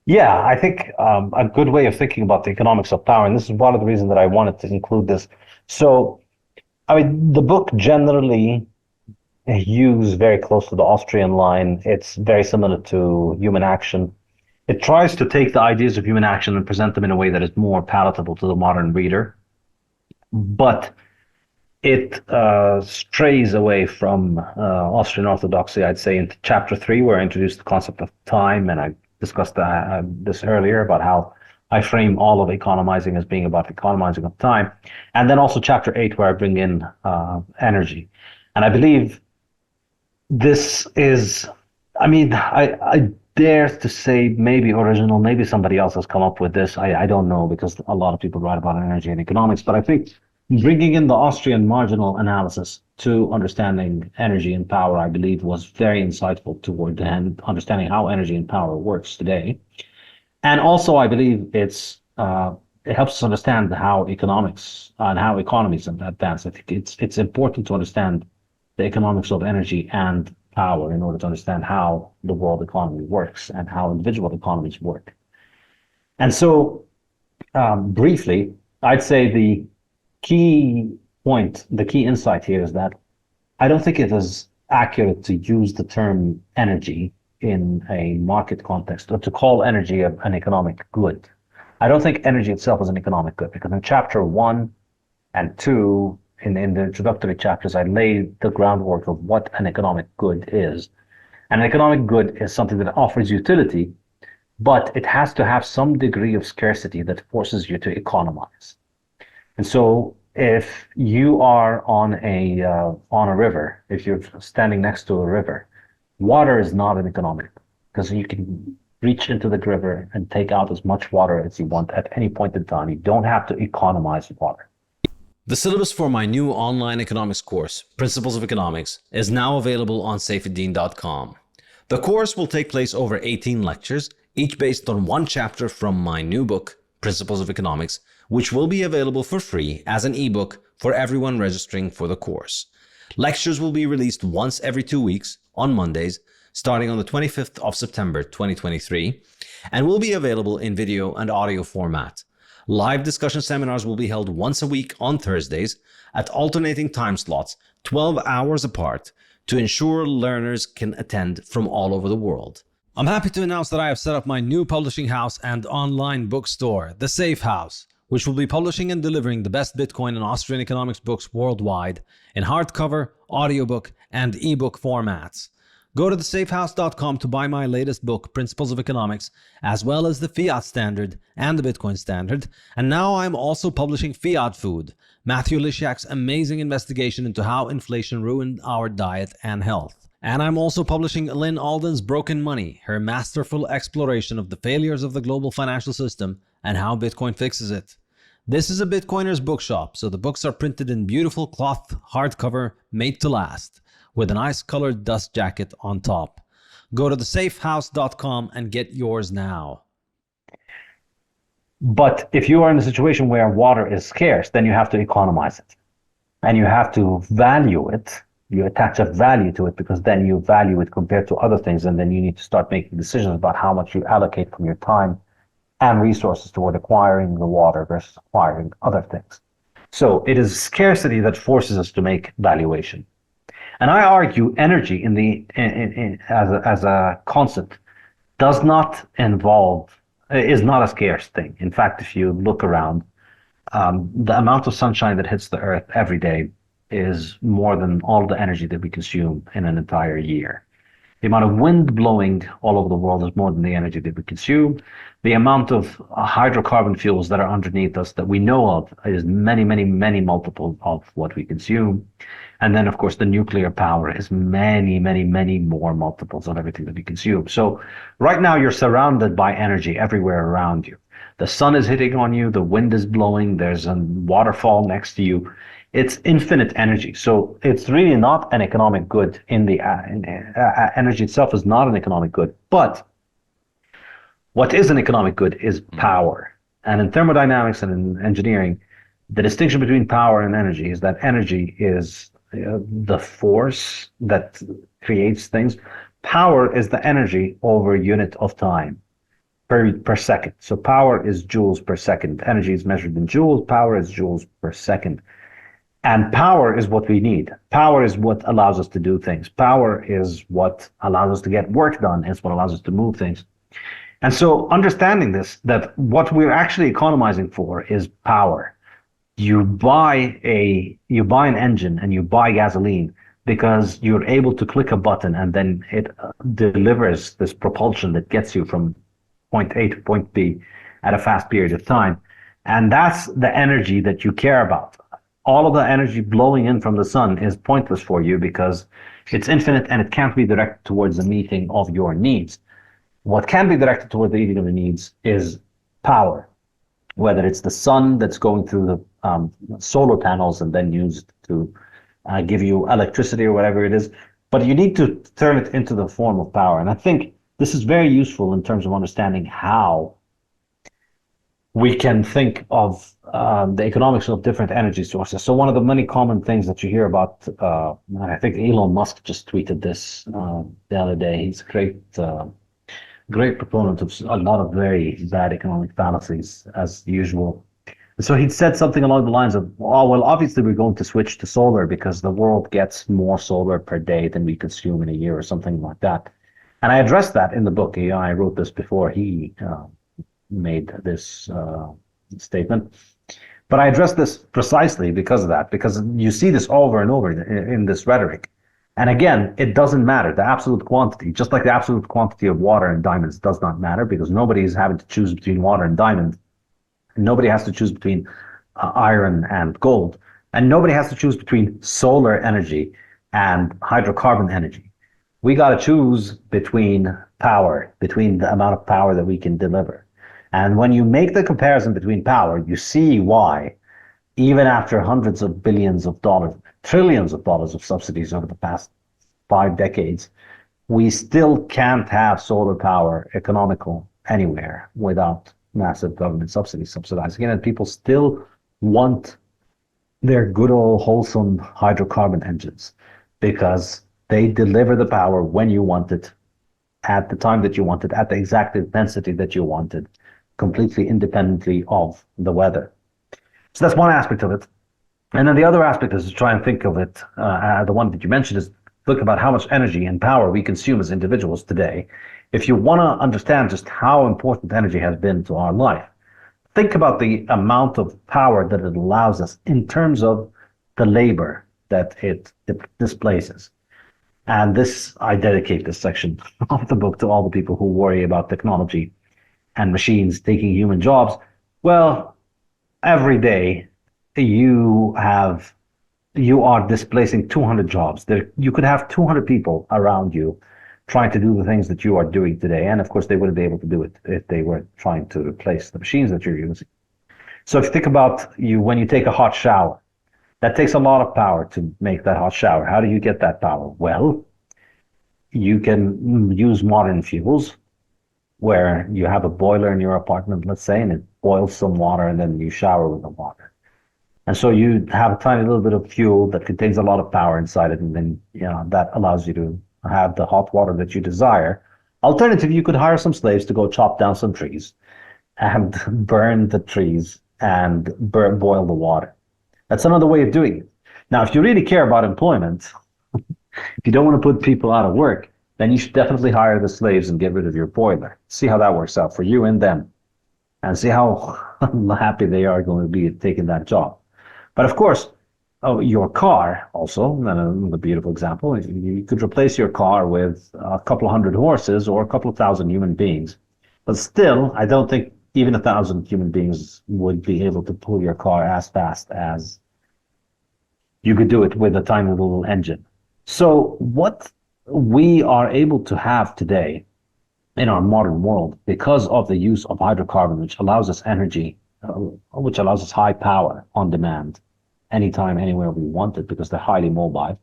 Yeah, I think a good way of thinking about the economics of power, and this is one of the reasons that I wanted to include this. So, I mean, the book generally hews very close to the Austrian line. It's very similar to human action. It tries to take the ideas of human action and present them in a way that is more palatable to the modern reader. But it strays away from Austrian orthodoxy, I'd say, into chapter 3, where I introduced the concept of time, and I discussed this earlier about how I frame all of economizing as being about economizing of time. And then also chapter 8, where I bring in energy. And I believe this is, I dare to say maybe original, maybe somebody else has come up with this. I don't know, because a lot of people write about energy and economics, but I think bringing in the Austrian marginal analysis to understanding energy and power, I believe, was very insightful toward understanding how energy and power works today. And also, I believe it helps us understand how economics and how economies advance. I think it's important to understand the economics of energy and power in order to understand how the world economy works and how individual economies work. And so, briefly, I'd say the key point, the key insight here is that I don't think it is accurate to use the term energy in a market context, or to call energy an economic good. I don't think energy itself is an economic good, because in chapter 1 and 2, in the introductory chapters, I laid the groundwork of what an economic good is. And an economic good is something that offers utility, but it has to have some degree of scarcity that forces you to economize. And so if you are on a river, if you're standing next to a river, water is not an economic, because you can reach into the river and take out as much water as you want at any point in time. You don't have to economize water. The syllabus for my new online economics course, Principles of Economics, is now available on Saifedean.com. The course will take place over 18 lectures, each based on one chapter from my new book, Principles of Economics, which will be available for free as an ebook for everyone registering for the course. Lectures will be released once every 2 weeks on Mondays, starting on the 25th of September 2023, and will be available in video and audio format. Live discussion seminars will be held once a week on Thursdays at alternating time slots, 12 hours apart, to ensure learners can attend from all over the world. I'm happy to announce that I have set up my new publishing house and online bookstore, The Safe House, which will be publishing and delivering the best Bitcoin and Austrian economics books worldwide in hardcover, audiobook, and ebook formats. Go to thesafehouse.com to buy my latest book, Principles of Economics, as well as the Fiat Standard and the Bitcoin Standard. And now I'm also publishing Fiat Food, Matthew Lysiak's amazing investigation into how inflation ruined our diet and health. And I'm also publishing Lynn Alden's Broken Money, her masterful exploration of the failures of the global financial system and how Bitcoin fixes it. This is a Bitcoiner's bookshop, so the books are printed in beautiful cloth hardcover made to last, with an ice-colored dust jacket on top. Go to thesafehouse.com and get yours now. But if you are in a situation where water is scarce, then you have to economize it. And you have to value it. You attach a value to it because then you value it compared to other things. And then you need to start making decisions about how much you allocate from your time and resources toward acquiring the water versus acquiring other things. So it is scarcity that forces us to make valuation. And I argue energy as a concept is not a scarce thing. In fact, if you look around, the amount of sunshine that hits the earth every day is more than all the energy that we consume in an entire year. The amount of wind blowing all over the world is more than the energy that we consume. The amount of hydrocarbon fuels that are underneath us that we know of is many, many, many multiples of what we consume. And then, of course, the nuclear power is many, many, many more multiples of everything that we consume. So right now, you're surrounded by energy everywhere around you. The sun is hitting on you. The wind is blowing. There's a waterfall next to you. It's infinite energy. So it's really not an economic good energy itself is not an economic good. But what is an economic good is power. And in thermodynamics and in engineering, the distinction between power and energy is that energy is the force that creates things. Power is the energy over unit of time per second. So power is joules per second. Energy is measured in joules. Power is joules per second. And power is what we need. Power is what allows us to do things. Power is what allows us to get work done. It's what allows us to move things. And so understanding this, that what we're actually economizing for is power. You buy an engine and you buy gasoline because you're able to click a button and then it delivers this propulsion that gets you from point A to point B at a fast period of time. And that's the energy that you care about. All of the energy blowing in from the sun is pointless for you because it's infinite and it can't be directed towards the meeting of your needs. What can be directed toward the meeting of the needs is power, whether it's the sun that's going through the solar panels and then used to give you electricity or whatever it is. But you need to turn it into the form of power. And I think this is very useful in terms of understanding how we can think of the economics of different energy sources. So one of the many common things that you hear about, and I think Elon Musk just tweeted this the other day. He's a great proponent of a lot of very bad economic fallacies, as usual. And so he said something along the lines of, oh, well, obviously we're going to switch to solar because the world gets more solar per day than we consume in a year or something like that. And I addressed that in the book. I wrote this before he made this statement. But I addressed this precisely because of that, because you see this over and over in this rhetoric. And again, it doesn't matter. The absolute quantity, just like the absolute quantity of water and diamonds does not matter because nobody is having to choose between water and diamond. And nobody has to choose between iron and gold. And nobody has to choose between solar energy and hydrocarbon energy. We got to choose between power, between the amount of power that we can deliver. And when you make the comparison between power, you see why, even after hundreds of billions of dollars, trillions of dollars of subsidies over the past 5 decades, we still can't have solar power economical anywhere without massive government subsidies subsidizing it. And people still want their good old wholesome hydrocarbon engines because they deliver the power when you want it, at the time that you want it, at the exact intensity that you want it, completely independently of the weather. So that's one aspect of it. And then the other aspect is to try and think of it, the one that you mentioned is think about how much energy and power we consume as individuals today. If you want to understand just how important energy has been to our life, think about the amount of power that it allows us in terms of the labor that it displaces. And this, I dedicate this section of the book to all the people who worry about technology and machines taking human jobs. Well, every day you have you are displacing 200 jobs. You could have 200 people around you trying to do the things that you are doing today. And of course, they wouldn't be able to do it if they were trying to replace the machines that you're using. So if you think about when you take a hot shower, that takes a lot of power to make that hot shower. How do you get that power? Well, you can use modern fuels where you have a boiler in your apartment, let's say, and it boils some water and then you shower with the water. And so you have a tiny little bit of fuel that contains a lot of power inside it, and then that allows you to have the hot water that you desire. Alternatively, you could hire some slaves to go chop down some trees and burn the trees and boil the water. That's another way of doing it. Now, if you really care about employment, if you don't want to put people out of work, then you should definitely hire the slaves and get rid of your boiler. See how that works out for you and them, and see how happy they are going to be at taking that job. But of course, your car also, another beautiful example, you could replace your car with a couple of hundred horses or a couple of thousand human beings. But still, I don't think even 1,000 human beings would be able to pull your car as fast as you could do it with a tiny little engine. So what we are able to have today in our modern world, because of the use of hydrocarbon, which allows us energy, which allows us high power on demand, anytime, anywhere we want it, because they're highly mobile,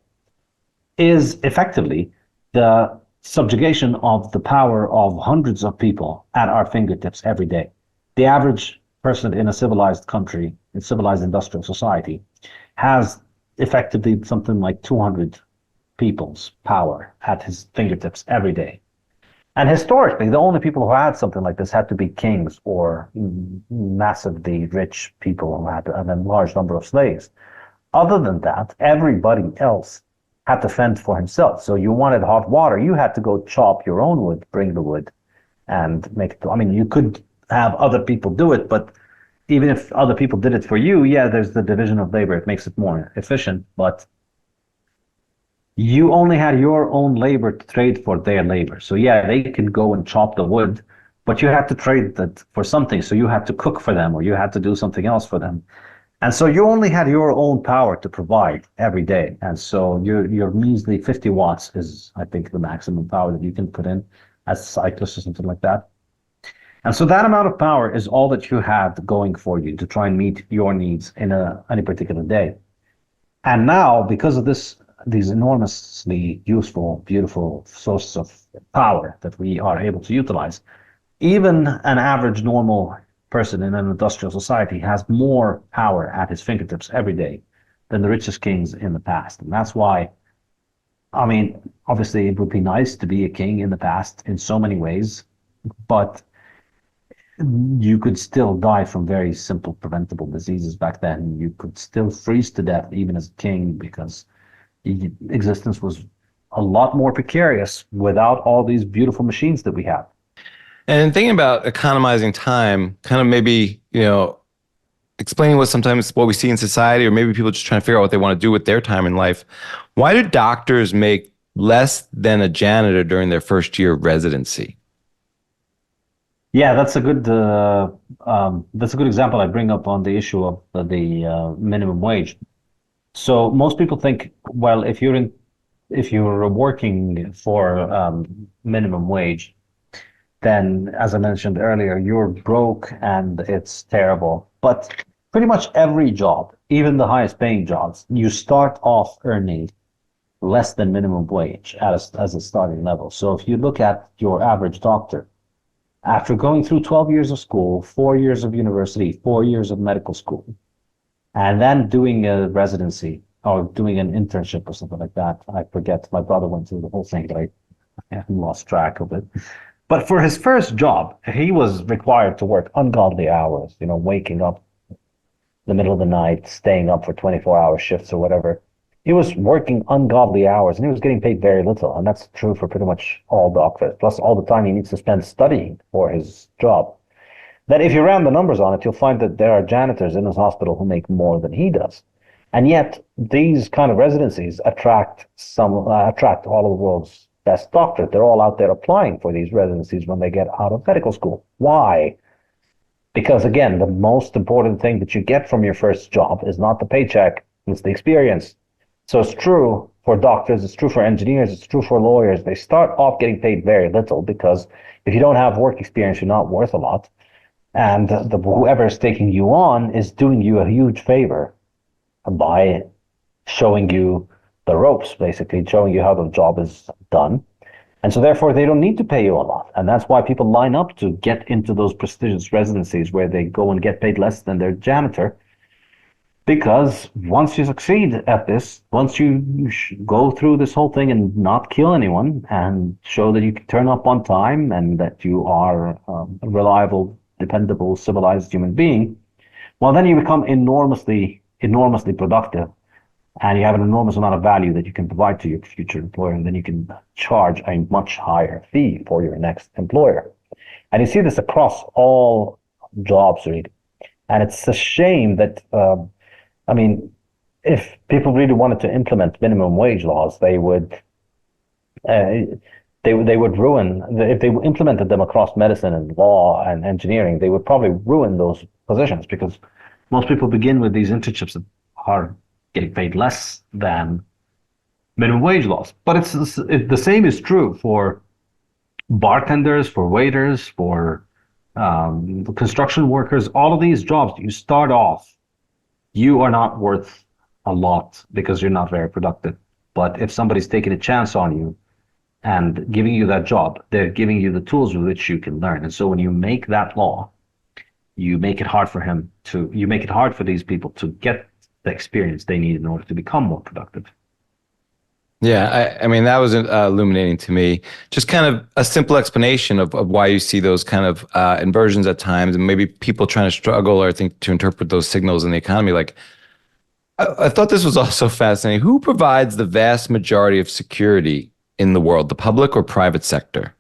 is effectively the subjugation of the power of hundreds of people at our fingertips every day. The average person in a civilized country, in civilized industrial society, has effectively something like 200 people's power at his fingertips every day. And historically, the only people who had something like this had to be kings or massively rich people who had a large number of slaves. Other than that, everybody else had to fend for himself. So you wanted hot water, you had to go chop your own wood, bring the wood, and make it. I mean, you could have other people do it, but even if other people did it for you, yeah, there's the division of labor. It makes it more efficient, but you only had your own labor to trade for their labor. So yeah, they could go and chop the wood, but you had to trade that for something. So you had to cook for them or you had to do something else for them. And so you only had your own power to provide every day. And so your measly 50 watts is, I think, the maximum power that you can put in as a cyclist or something like that. And so that amount of power is all that you had going for you to try and meet your needs in any particular day. And now, because of these enormously useful, beautiful sources of power that we are able to utilize, even an average normal person in an industrial society has more power at his fingertips every day than the richest kings in the past. And that's why, I mean, obviously it would be nice to be a king in the past in so many ways, but you could still die from very simple preventable diseases back then. You could still freeze to death even as a king because existence was a lot more precarious without all these beautiful machines that we have. And thinking about economizing time, kind of maybe, explaining what we see in society, or maybe people just trying to figure out what they want to do with their time in life. Why do doctors make less than a janitor during their first year of residency? Yeah, that's a good example I bring up on the issue of the minimum wage. So most people think, well, if you're working for minimum wage, then, as I mentioned earlier, you're broke and it's terrible. But pretty much every job, even the highest paying jobs, you start off earning less than minimum wage as a starting level. So if you look at your average doctor, after going through 12 years of school, 4 years of university, 4 years of medical school, and then doing a residency or doing an internship or something like that, I forget, my brother went through the whole thing, but I lost track of it. But for his first job, he was required to work ungodly hours, waking up in the middle of the night, staying up for 24-hour shifts or whatever. He was working ungodly hours and he was getting paid very little. And that's true for pretty much all doctors. Plus all the time he needs to spend studying for his job. Then if you ran the numbers on it, you'll find that there are janitors in his hospital who make more than he does. And yet, these kind of residencies attract all of the world's best doctors. They're all out there applying for these residencies when they get out of medical school. Why? Because again, the most important thing that you get from your first job is not the paycheck, it's the experience. So it's true for doctors, it's true for engineers, it's true for lawyers. They start off getting paid very little because if you don't have work experience, you're not worth a lot. And whoever is taking you on is doing you a huge favor by showing you the ropes, basically showing you how the job is done. And so therefore they don't need to pay you a lot. And that's why people line up to get into those prestigious residencies where they go and get paid less than their janitor. Because once you succeed at this, once you go through this whole thing and not kill anyone and show that you can turn up on time and that you are a reliable, dependable, civilized human being, well, then you become enormously productive. And you have an enormous amount of value that you can provide to your future employer, and then you can charge a much higher fee for your next employer. And you see this across all jobs, really. And it's a shame that, if people really wanted to implement minimum wage laws, they would ruin, if they implemented them across medicine and law and engineering, they would probably ruin those positions because most people begin with these internships that are getting paid less than minimum wage laws. But the same is true for bartenders, for waiters, for construction workers. All of these jobs, you start off, you are not worth a lot because you're not very productive. But if somebody's taking a chance on you and giving you that job, they're giving you the tools with which you can learn. And so when you make that law, you make it hard for these people to get the experience they need in order to become more productive. Yeah, I mean, that was illuminating to me. Just kind of a simple explanation of why you see those kind of inversions at times, and maybe people trying to struggle or think to interpret those signals in the economy. Like, I thought this was also fascinating. Who provides the vast majority of security in the world, the public or private sector?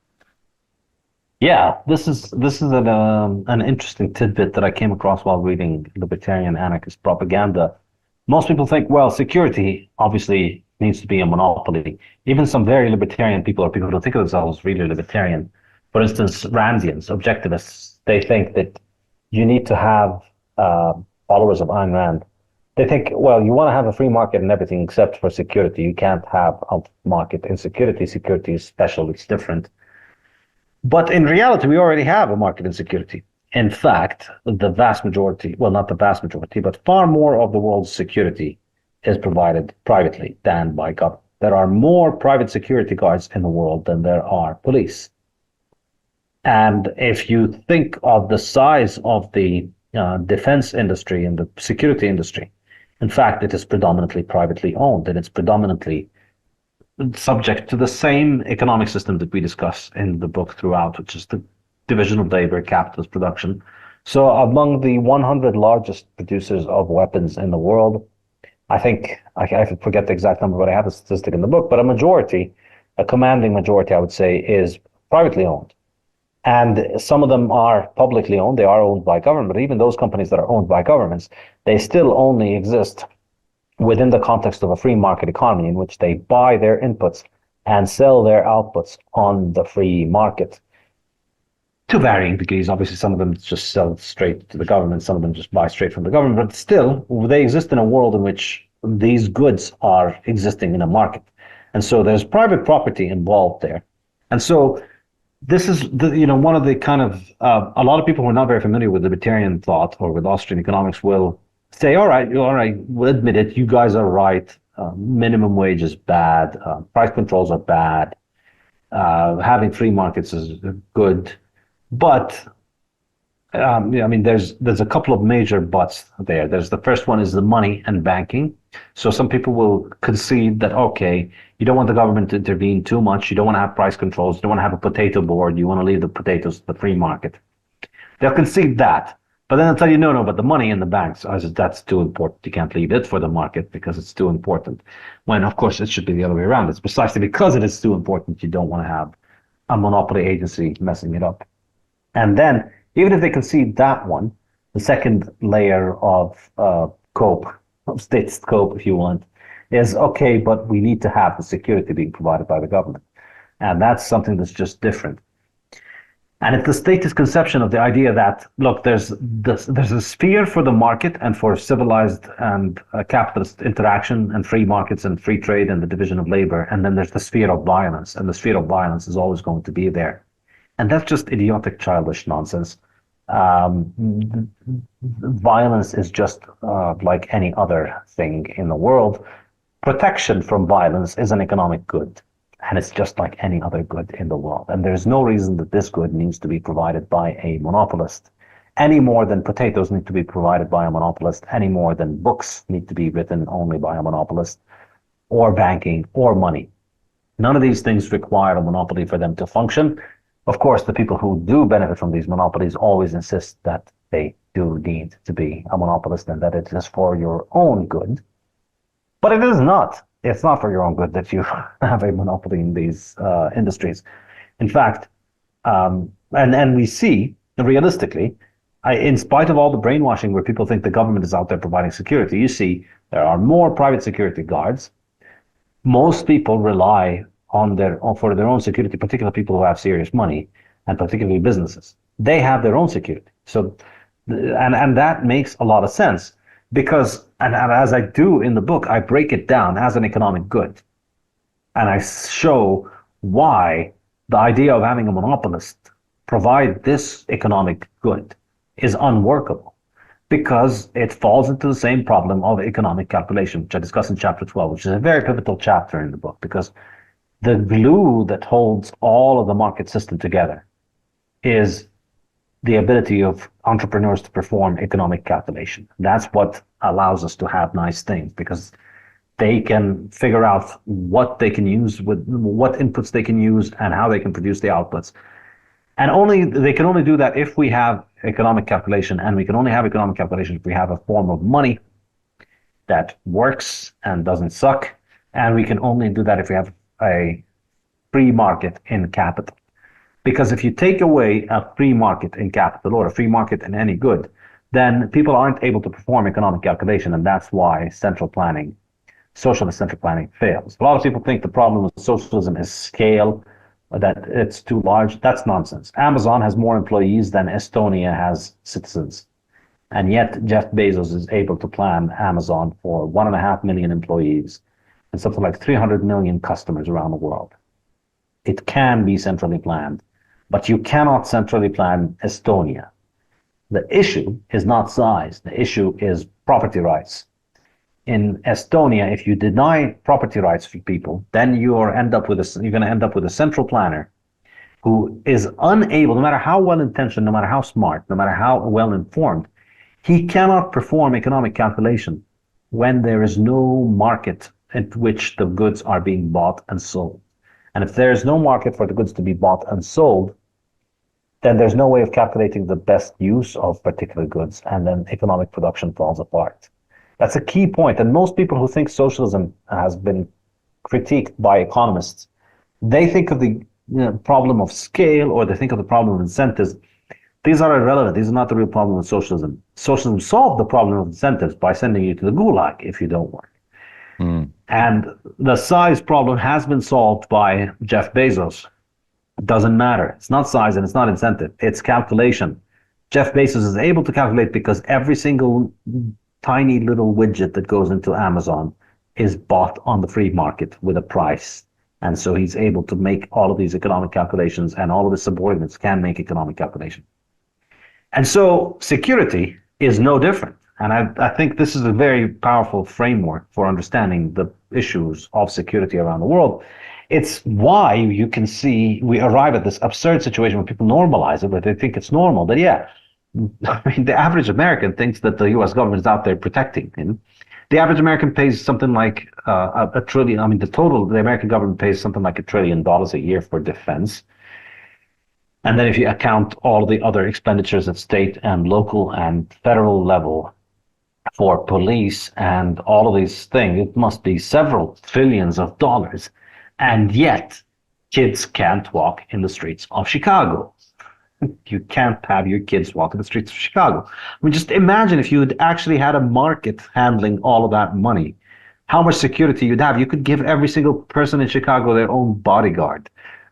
Yeah, this is an interesting tidbit that I came across while reading libertarian anarchist propaganda. Most people think, well, security obviously needs to be a monopoly. Even some very libertarian people, or people who think of themselves really libertarian, for instance, Randians, objectivists, they think that you need to have followers of Ayn Rand. They think, well, you want to have a free market and everything except for security. You can't have a market in security. Security is special, it's different. But in reality, we already have a market in security. In fact, the vast majority, well, not the vast majority, but far more of the world's security is provided privately than by government. There are more private security guards in the world than there are police. And if you think of the size of the defense industry and the security industry, in fact, it is predominantly privately owned, and it's predominantly subject to the same economic system that we discuss in the book throughout, which is the division of labor, capitalist production. So among the 100 largest producers of weapons in the world, I think, I forget the exact number, but I have the statistic in the book, but a commanding majority, I would say, is privately owned. And some of them are publicly owned, they are owned by government, but even those companies that are owned by governments, they still only exist within the context of a free market economy in which they buy their inputs and sell their outputs on the free market. To varying degrees, obviously, some of them just sell straight to the government, some of them just buy straight from the government, but still, they exist in a world in which these goods are existing in a market. And so there's private property involved there. And so this is one of the kind of, a lot of people who are not very familiar with libertarian thought or with Austrian economics will say, all right, we'll admit it, you guys are right. Minimum wage is bad. Price controls are bad. Having free markets is good. But, there's a couple of major buts there. There's the first one is the money and banking. So some people will concede that, okay, you don't want the government to intervene too much. You don't want to have price controls. You don't want to have a potato board. You want to leave the potatoes to the free market. They'll concede that. But then they'll tell you, no, but the money in the banks, that's too important. You can't leave it for the market because it's too important. When, of course, it should be the other way around. It's precisely because it is too important you don't want to have a monopoly agency messing it up. And then, even if they concede that one, the second layer of cope of state scope, if you want, is okay, but we need to have the security being provided by the government. And that's something that's just different. And it's the statist conception of the idea that, look, there's a sphere for the market and for civilized and capitalist interaction and free markets and free trade and the division of labor. And then there's the sphere of violence, and the sphere of violence is always going to be there. And that's just idiotic, childish nonsense. Violence is just like any other thing in the world. Protection from violence is an economic good. And it's just like any other good in the world. And there's no reason that this good needs to be provided by a monopolist any more than potatoes need to be provided by a monopolist, any more than books need to be written only by a monopolist, or banking, or money. None of these things require a monopoly for them to function. Of course, the people who do benefit from these monopolies always insist that they do need to be a monopolist and that it is for your own good. But it is not. It's not for your own good that you have a monopoly in these industries. In fact, and we see, realistically, in spite of all the brainwashing where people think the government is out there providing security, you see there are more private security guards. Most people rely on for their own security, particularly people who have serious money, and particularly businesses. They have their own security. So, and that makes a lot of sense. Because, and as I do in the book, I break it down as an economic good. And I show why the idea of having a monopolist provide this economic good is unworkable. Because it falls into the same problem of economic calculation, which I discuss in chapter 12, which is a very pivotal chapter in the book. Because the glue that holds all of the market system together is the ability of entrepreneurs to perform economic calculation. That's what allows us to have nice things, because they can figure out what they can use, with what inputs they can use, and how they can produce the outputs. And they can only do that if we have economic calculation, and we can only have economic calculation if we have a form of money that works and doesn't suck, and we can only do that if we have a free market in capital. Because if you take away a free market in capital or a free market in any good, then people aren't able to perform economic calculation, and that's why socialist central planning fails. A lot of people think the problem with socialism is scale, that it's too large. That's nonsense. Amazon has more employees than Estonia has citizens. And yet Jeff Bezos is able to plan Amazon for 1.5 million employees and something like 300 million customers around the world. It can be centrally planned, but you cannot centrally plan Estonia. The issue is not size. The issue is property rights. In Estonia, if you deny property rights for people, then you're going to end up with a central planner who is unable, no matter how well-intentioned, no matter how smart, no matter how well-informed, he cannot perform economic calculation when there is no market in which the goods are being bought and sold. And if there is no market for the goods to be bought and sold, then there's no way of calculating the best use of particular goods, and then economic production falls apart. That's a key point. And most people who think socialism has been critiqued by economists, they think of the problem of scale, or they think of the problem of incentives. These are irrelevant. These are not the real problem with socialism. Socialism solved the problem of incentives by sending you to the gulag if you don't work. And the size problem has been solved by Jeff Bezos. It doesn't matter. It's not size and it's not incentive. It's calculation. Jeff Bezos is able to calculate because every single tiny little widget that goes into Amazon is bought on the free market with a price. And so he's able to make all of these economic calculations, and all of his subordinates can make economic calculation. And so security is no different. And I think this is a very powerful framework for understanding the issues of security around the world. It's why you can see we arrive at this absurd situation where people normalize it, where they think it's normal. That, the average American thinks that the U.S. government is out there protecting him. The average American pays something like a trillion. The American government pays something like $1 trillion a year for defense. And then if you account all the other expenditures at state and local and federal level for police and all of these things, it must be several trillions of dollars. And yet, kids can't walk in the streets of Chicago. You can't have your kids walking the streets of Chicago. I mean, just imagine if you had actually had a market handling all of that money, how much security you'd have. You could give every single person in Chicago their own bodyguard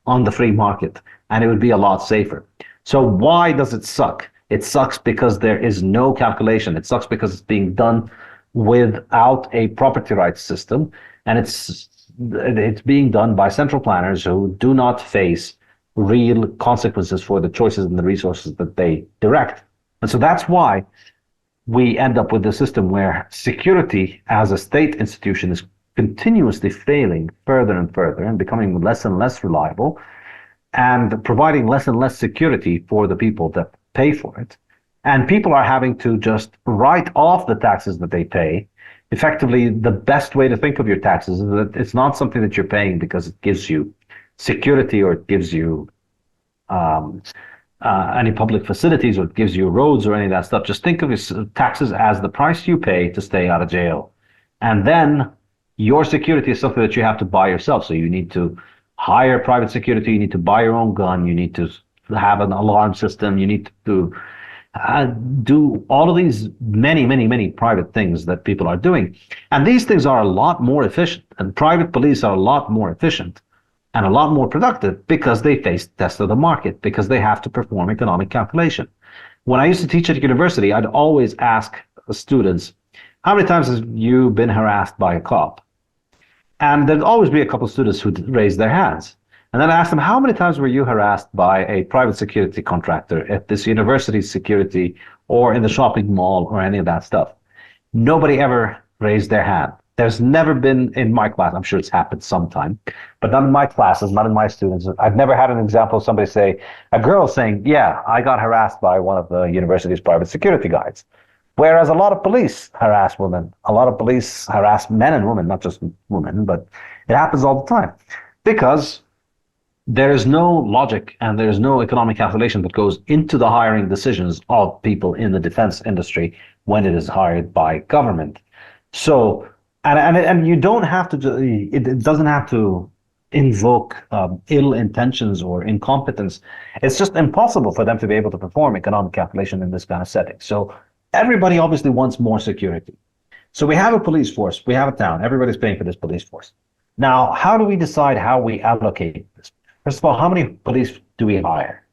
on the free market, and it would be a lot safer. So why does it suck? It sucks because there is no calculation. It sucks because it's being done without a property rights system, and it's being done by central planners who do not face real consequences for the choices and the resources that they direct. And so that's why we end up with a system where security as a state institution is continuously failing further and further and becoming less and less reliable and providing less and less security for the people that pay for it. And people are having to just write off the taxes that they pay. Effectively, the best way to think of your taxes is that it's not something that you're paying because it gives you security or it gives you any public facilities or it gives you roads or any of that stuff. Just think of your taxes as the price you pay to stay out of jail. And then your security is something that you have to buy yourself. So you need to hire private security, you need to buy your own gun, you need to have an alarm system, you need to do all of these many private things that people are doing. And these things are a lot more efficient, and private police are a lot more efficient and a lot more productive because they face the test of the market, because they have to perform economic calculation. When I used to teach at university, I'd always ask students, how many times have you been harassed by a cop? And there'd always be a couple of students who'd raise their hands. And then I asked them, how many times were you harassed by a private security contractor at this university's security or in the shopping mall or any of that stuff? Nobody ever raised their hand. There's never been in my class, I'm sure it's happened sometime, but not in my classes, not in my students. I've never had an example of somebody say, a girl saying, yeah, I got harassed by one of the university's private security guards. Whereas a lot of police harass women, a lot of police harass men and women, not just women, but it happens all the time because there is no logic and there is no economic calculation that goes into the hiring decisions of people in the defense industry when it is hired by government. So, and you don't have to, it doesn't have to invoke ill intentions or incompetence. It's just impossible for them to be able to perform economic calculation in this kind of setting. So everybody obviously wants more security. So we have a police force, we have a town, everybody's paying for this police force. Now, how do we decide how we allocate this? First of all, how many police do we hire?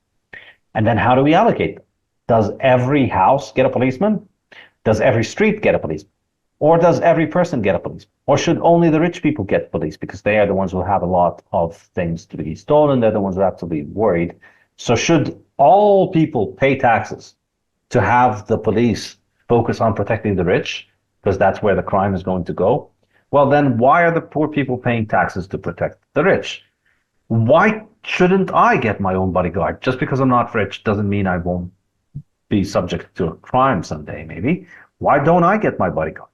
And then how do we allocate them? Does every house get a policeman? Does every street get a policeman? Or does every person get a policeman? Or should only the rich people get police because they are the ones who have a lot of things to be stolen, they're the ones who have to be worried. So should all people pay taxes to have the police focus on protecting the rich, because that's where the crime is going to go? Well, then why are the poor people paying taxes to protect the rich? Why shouldn't I get my own bodyguard? Just because I'm not rich doesn't mean I won't be subject to a crime someday, maybe. Why don't I get my bodyguard?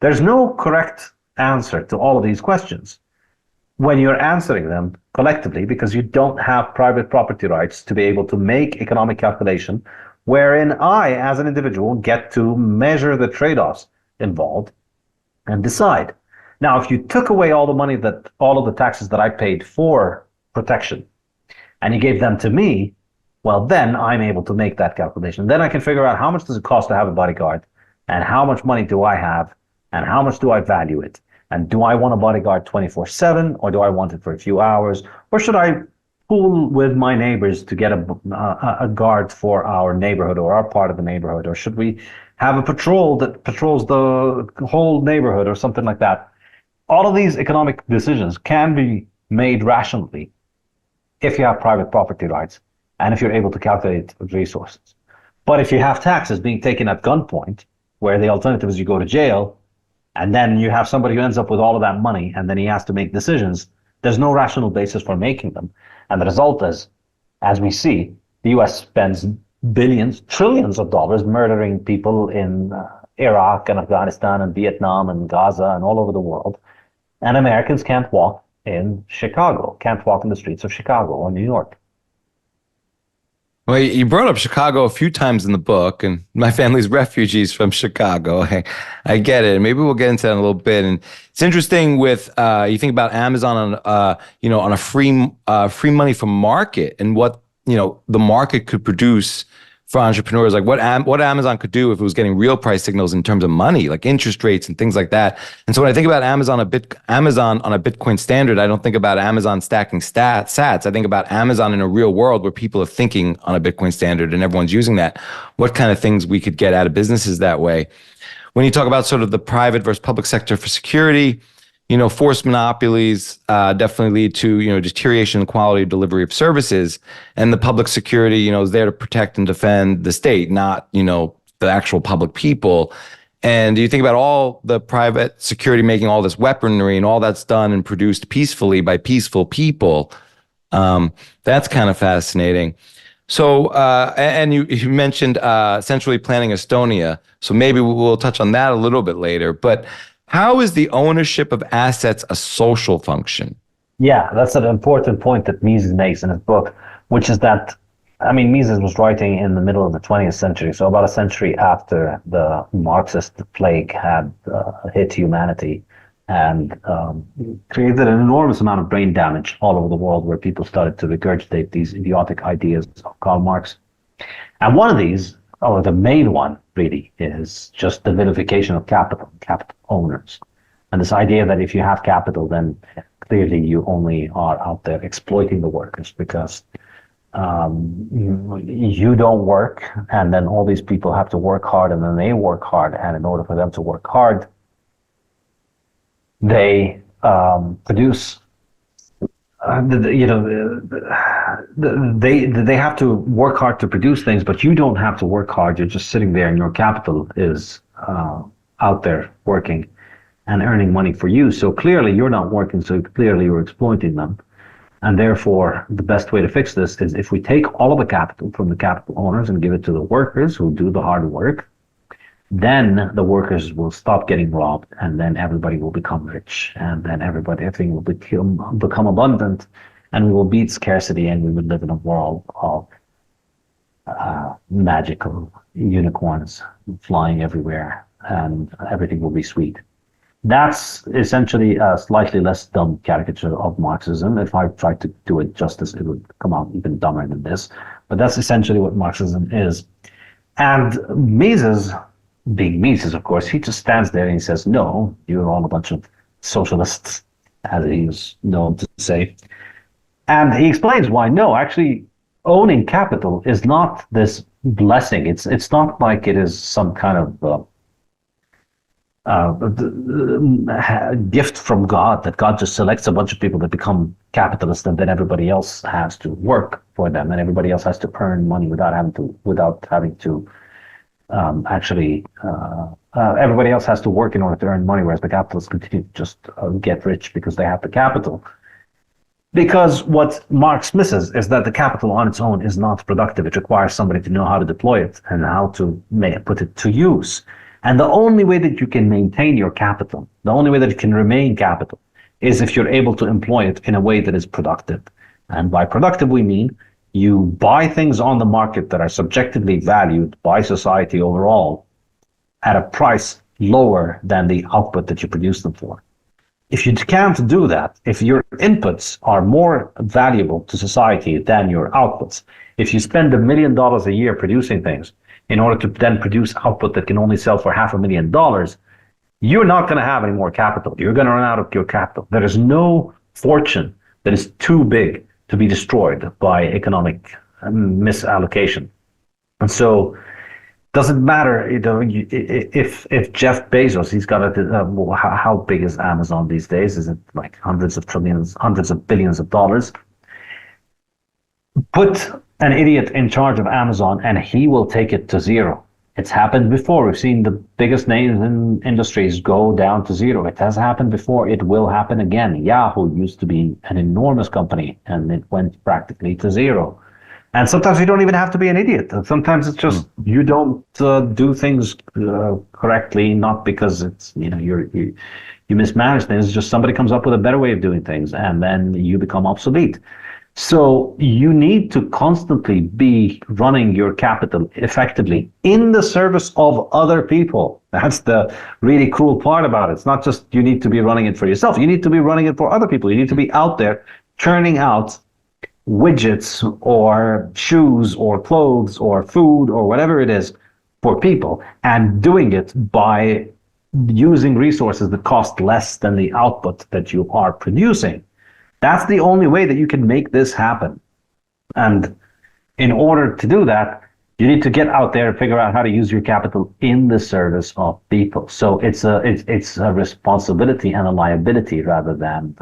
There's no correct answer to all of these questions when you're answering them collectively because you don't have private property rights to be able to make economic calculation wherein I, as an individual, get to measure the trade-offs involved and decide. Now, if you took away all the money that all of the taxes that I paid for protection and you gave them to me, well, then I'm able to make that calculation. Then I can figure out how much does it cost to have a bodyguard and how much money do I have and how much do I value it? And do I want a bodyguard 24/7 or do I want it for a few hours? Or should I pool with my neighbors to get a guard for our neighborhood or our part of the neighborhood? Or should we have a patrol that patrols the whole neighborhood or something like that? All of these economic decisions can be made rationally if you have private property rights and if you're able to calculate resources. But if you have taxes being taken at gunpoint, where the alternative is you go to jail, and then you have somebody who ends up with all of that money, and then he has to make decisions, there's no rational basis for making them. And the result is, as we see, the US spends billions, trillions of dollars murdering people in Iraq and Afghanistan and Vietnam and Gaza and all over the world. And Americans can't walk in Chicago, can't walk in the streets of Chicago or New York. Well, you brought up Chicago a few times in the book, and my family's refugees from Chicago. I get it. Maybe we'll get into that in a little bit. And it's interesting with you think about Amazon on on a free money from market and what the market could produce for entrepreneurs, like what Amazon could do if it was getting real price signals in terms of money, like interest rates and things like that. And so when I think about Amazon on a Bitcoin standard, I don't think about Amazon stacking sats. I think about Amazon in a real world where people are thinking on a Bitcoin standard and everyone's using that. What kind of things we could get out of businesses that way? When you talk about sort of the private versus public sector for security, forced monopolies definitely lead to, deterioration in quality of delivery of services. And the public security, is there to protect and defend the state, not, the actual public people. And you think about all the private security making all this weaponry and all that's done and produced peacefully by peaceful people. That's kind of fascinating. So, and you mentioned centrally planning Estonia. So maybe we'll touch on that a little bit later. But how is the ownership of assets a social function? Yeah, that's an important point that Mises makes in his book, which is that, Mises was writing in the middle of the 20th century, so about a century after the Marxist plague had hit humanity and created an enormous amount of brain damage all over the world, where people started to regurgitate these idiotic ideas of Karl Marx. And one of these, or the main one, really, is just the vilification of capital owners. And this idea that if you have capital, then clearly you only are out there exploiting the workers, because you don't work, and then all these people have to work hard, and then they work hard, and in order for them to work hard, they produce. They have to work hard to produce things, but you don't have to work hard. You're just sitting there, and your capital is out there working and earning money for you. So clearly you're not working, so clearly you're exploiting them. And therefore, the best way to fix this is if we take all of the capital from the capital owners and give it to the workers who do the hard work, then the workers will stop getting robbed, and then everybody will become rich, and then everything will become abundant, and we will beat scarcity, and we will live in a world of magical unicorns flying everywhere, and everything will be sweet. That's essentially a slightly less dumb caricature of Marxism. If I tried to do it justice, it would come out even dumber than this. But that's essentially what Marxism is. And Mises, being Mises, of course, he just stands there and he says, no, you're all a bunch of socialists, as he was known to say. And he explains why no, actually owning capital is not this blessing. It's not like it is some kind of gift from God, that God just selects a bunch of people that become capitalists, and then everybody else has to work for them, and everybody else has to earn money without having to everybody else has to work in order to earn money, whereas the capitalists continue to just get rich because they have the capital. Because what Marx misses is that the capital on its own is not productive. It requires somebody to know how to deploy it and how to put it to use. And the only way that you can maintain your capital, the only way that it can remain capital, is if you're able to employ it in a way that is productive. And by productive, we mean you buy things on the market that are subjectively valued by society overall at a price lower than the output that you produce them for. If you can't do that, if your inputs are more valuable to society than your outputs, if you spend $1 million a year producing things in order to then produce output that can only sell for $500,000, you're not going to have any more capital. You're going to run out of your capital. There is no fortune that is too big to be destroyed by economic misallocation. And so doesn't matter, if Jeff Bezos, he's got how big is Amazon these days? Is it like hundreds of billions of dollars? Put an idiot in charge of Amazon and he will take it to zero. It's happened before. We've seen the biggest names in industries go down to zero. It has happened before. It will happen again. Yahoo used to be an enormous company and it went practically to zero. And sometimes you don't even have to be an idiot. Sometimes it's just you don't do things correctly, not because it's you mismanage things. It's just somebody comes up with a better way of doing things, and then you become obsolete. So you need to constantly be running your capital effectively in the service of other people. That's the really cool part about it. It's not just you need to be running it for yourself. You need to be running it for other people. You need to be out there churning out widgets or shoes or clothes or food or whatever it is for people, and doing it by using resources that cost less than the output that you are producing. That's the only way that you can make this happen. And in order to do that, you need to get out there and figure out how to use your capital in the service of people. So it's a responsibility and a liability rather than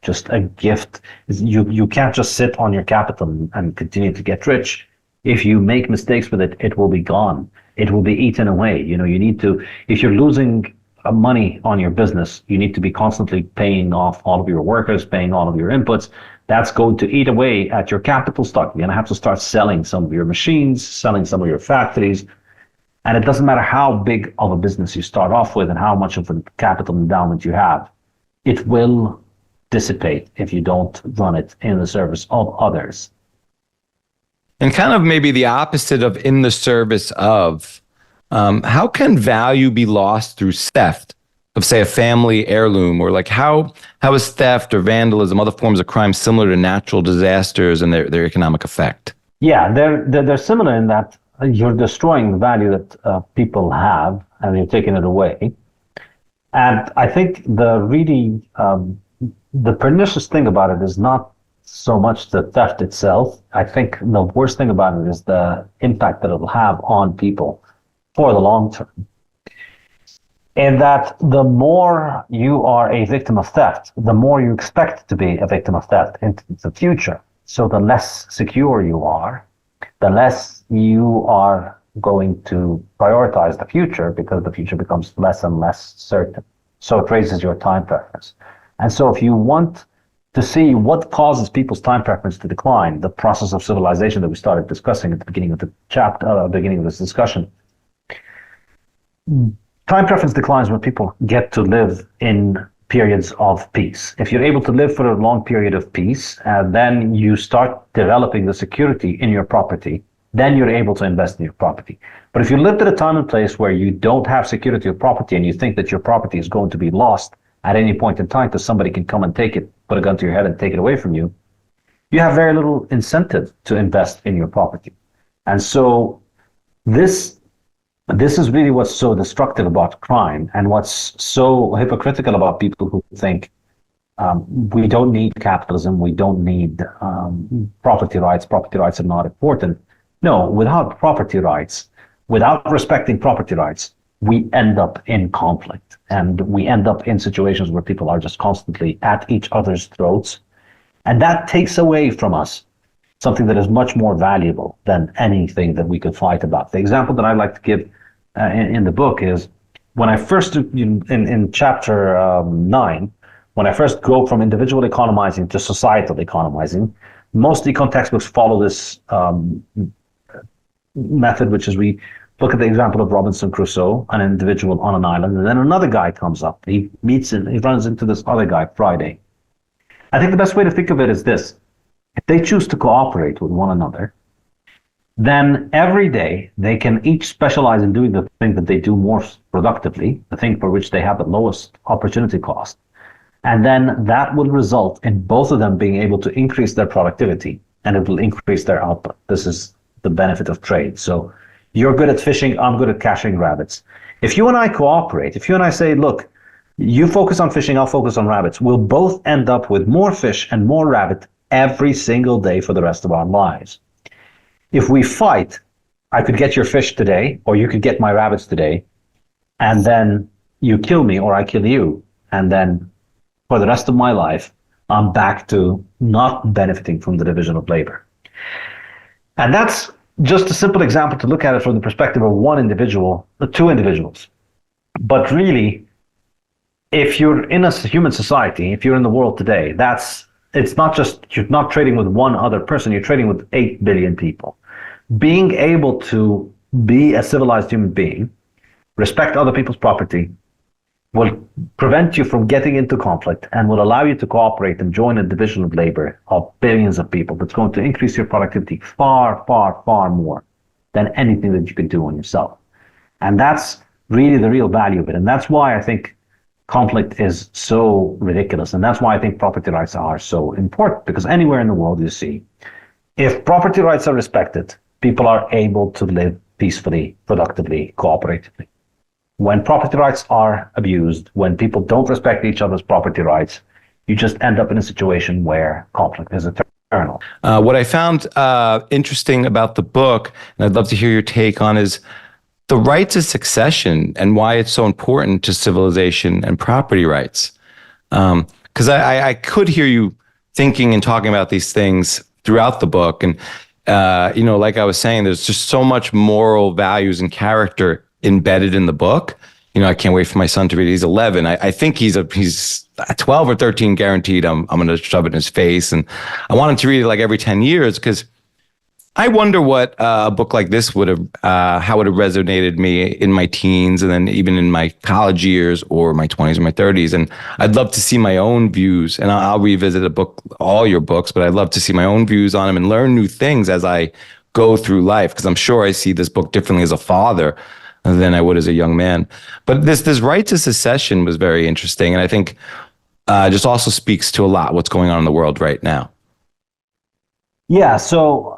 just a gift. You can't just sit on your capital and continue to get rich. If you make mistakes with it, it will be gone. It will be eaten away. You need to, if you're losing money on your business, you need to be constantly paying off all of your workers, paying all of your inputs. That's going to eat away at your capital stock. You're going to have to start selling some of your machines, selling some of your factories. And it doesn't matter how big of a business you start off with and how much of a capital endowment you have. It will dissipate if you don't run it in the service of others. And kind of maybe the opposite of in the service of, how can value be lost through theft of, say, a family heirloom? Or like how is theft or vandalism, other forms of crime, similar to natural disasters and their economic effect? Yeah, they're similar in that you're destroying the value that people have and you're taking it away. And I think the pernicious thing about it is not so much the theft itself. I think the worst thing about it is the impact that it'll have on people for the long term. And that the more you are a victim of theft, the more you expect to be a victim of theft into the future. So the less secure you are, the less you are going to prioritize the future, because the future becomes less and less certain. So it raises your time preference. And so if you want to see what causes people's time preference to decline, the process of civilization that we started discussing at the beginning of the chapter, beginning of this discussion, time preference declines when people get to live in periods of peace. If you're able to live for a long period of peace, then you start developing the security in your property, then you're able to invest in your property. But if you lived at a time and place where you don't have security of property and you think that your property is going to be lost at any point in time because somebody can come and take it, put a gun to your head and take it away from you, you have very little incentive to invest in your property. And so this is really what's so destructive about crime, and what's so hypocritical about people who think we don't need capitalism, we don't need property rights are not important. No, without property rights, without respecting property rights, we end up in conflict, and we end up in situations where people are just constantly at each other's throats. And that takes away from us something that is much more valuable than anything that we could fight about. The example that I like to give in the book is when I first, in chapter 9, when I first go from individual economizing to societal economizing, most econ textbooks follow this method, which is we look at the example of Robinson Crusoe, an individual on an island, and then another guy comes up. He runs into this other guy, Friday. I think the best way to think of it is this. If they choose to cooperate with one another, then every day they can each specialize in doing the thing that they do more productively, the thing for which they have the lowest opportunity cost. And then that will result in both of them being able to increase their productivity, and it will increase their output. This is the benefit of trade. So you're good at fishing, I'm good at catching rabbits. If you and I cooperate, if you and I say, look, you focus on fishing, I'll focus on rabbits, we'll both end up with more fish and more rabbit every single day for the rest of our lives. If we fight, I could get your fish today, or you could get my rabbits today, and then you kill me or I kill you, and then for the rest of my life, I'm back to not benefiting from the division of labor. And that's just a simple example to look at it from the perspective of one individual, two individuals. But really, if you're in a human society, if you're in the world today, it's not just, you're not trading with one other person, you're trading with 8 billion people. Being able to be a civilized human being, respect other people's property, will prevent you from getting into conflict and will allow you to cooperate and join a division of labor of billions of people that's going to increase your productivity far, far, far more than anything that you could do on yourself. And that's really the real value of it. And that's why I think conflict is so ridiculous. And that's why I think property rights are so important, because anywhere in the world you see, if property rights are respected, people are able to live peacefully, productively, cooperatively. When property rights are abused, when people don't respect each other's property rights, you just end up in a situation where conflict is eternal. What I found interesting about the book, and I'd love to hear your take on, is the right to succession and why it's so important to civilization and property rights. Because I could hear you thinking and talking about these things throughout the book. And, like I was saying, there's just so much moral values and character embedded in the book. I can't wait for my son to read it. He's 11. I think he's 12 or 13 guaranteed. I'm going to shove it in his face. And I want him to read it like every 10 years, because I wonder what a book like this would have, how it would have resonated me in my teens, and then even in my college years or my 20s or my 30s. And I'd love to see my own views, and I'll revisit all your books, but I'd love to see my own views on them and learn new things as I go through life, because I'm sure I see this book differently as a father than I would as a young man. But this right to secession was very interesting, and I think just also speaks to a lot what's going on in the world right now. Yeah, so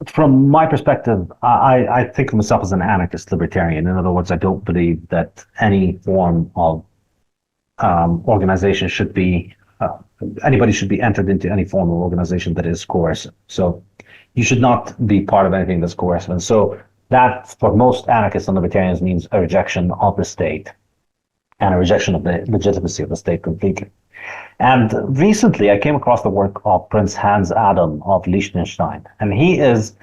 from my perspective, I think of myself as an anarchist libertarian. In other words, I don't believe that any form of organization should be, anybody should be entered into any form of organization that is coercive. So you should not be part of anything that's coercive. And so that, for most anarchists and libertarians, means a rejection of the state and a rejection of the legitimacy of the state completely. And recently, I came across the work of Prince Hans Adam of Liechtenstein, and he is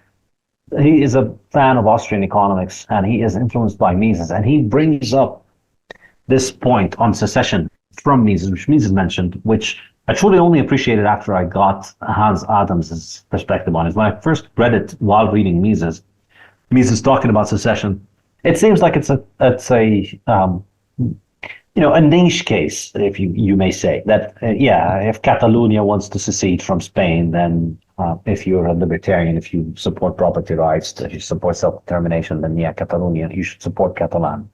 a fan of Austrian economics, and he is influenced by Mises, and he brings up this point on secession from Mises, which Mises mentioned, which I truly only appreciated after I got Hans Adam's perspective on it. When I first read it while reading Mises talking about secession, it seems like it's a niche case, if you may say, that, if Catalonia wants to secede from Spain, then if you're a libertarian, if you support property rights, if you support self-determination, then Catalonia, you should support Catalan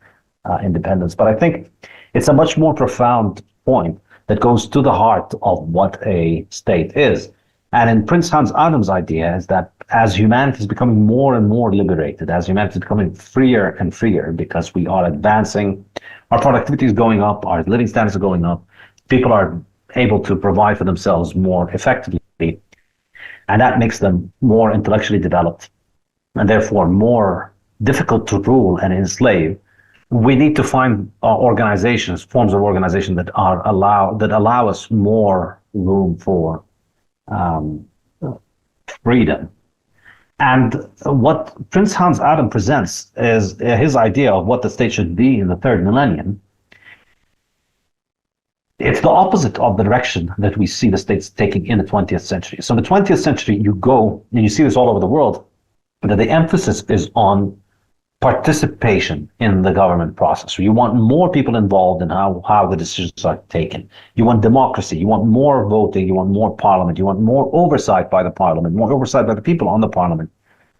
independence. But I think it's a much more profound point that goes to the heart of what a state is. And in Prince Hans Adam's idea is that as humanity is becoming more and more liberated, as humanity is becoming freer and freer, because we are advancing, our productivity is going up, our living standards are going up, people are able to provide for themselves more effectively, and that makes them more intellectually developed and therefore more difficult to rule and enslave. We need to find organizations, forms of organization that allow us more room for freedom. And what Prince Hans Adam presents is his idea of what the state should be in the third millennium. It's the opposite of the direction that we see the states taking in the 20th century. So in the 20th century, you go, and you see this all over the world, that the emphasis is on participation in the government process. So you want more people involved in how the decisions are taken. You want democracy. You want more voting. You want more parliament. You want more oversight by the parliament, more oversight by the people on the parliament,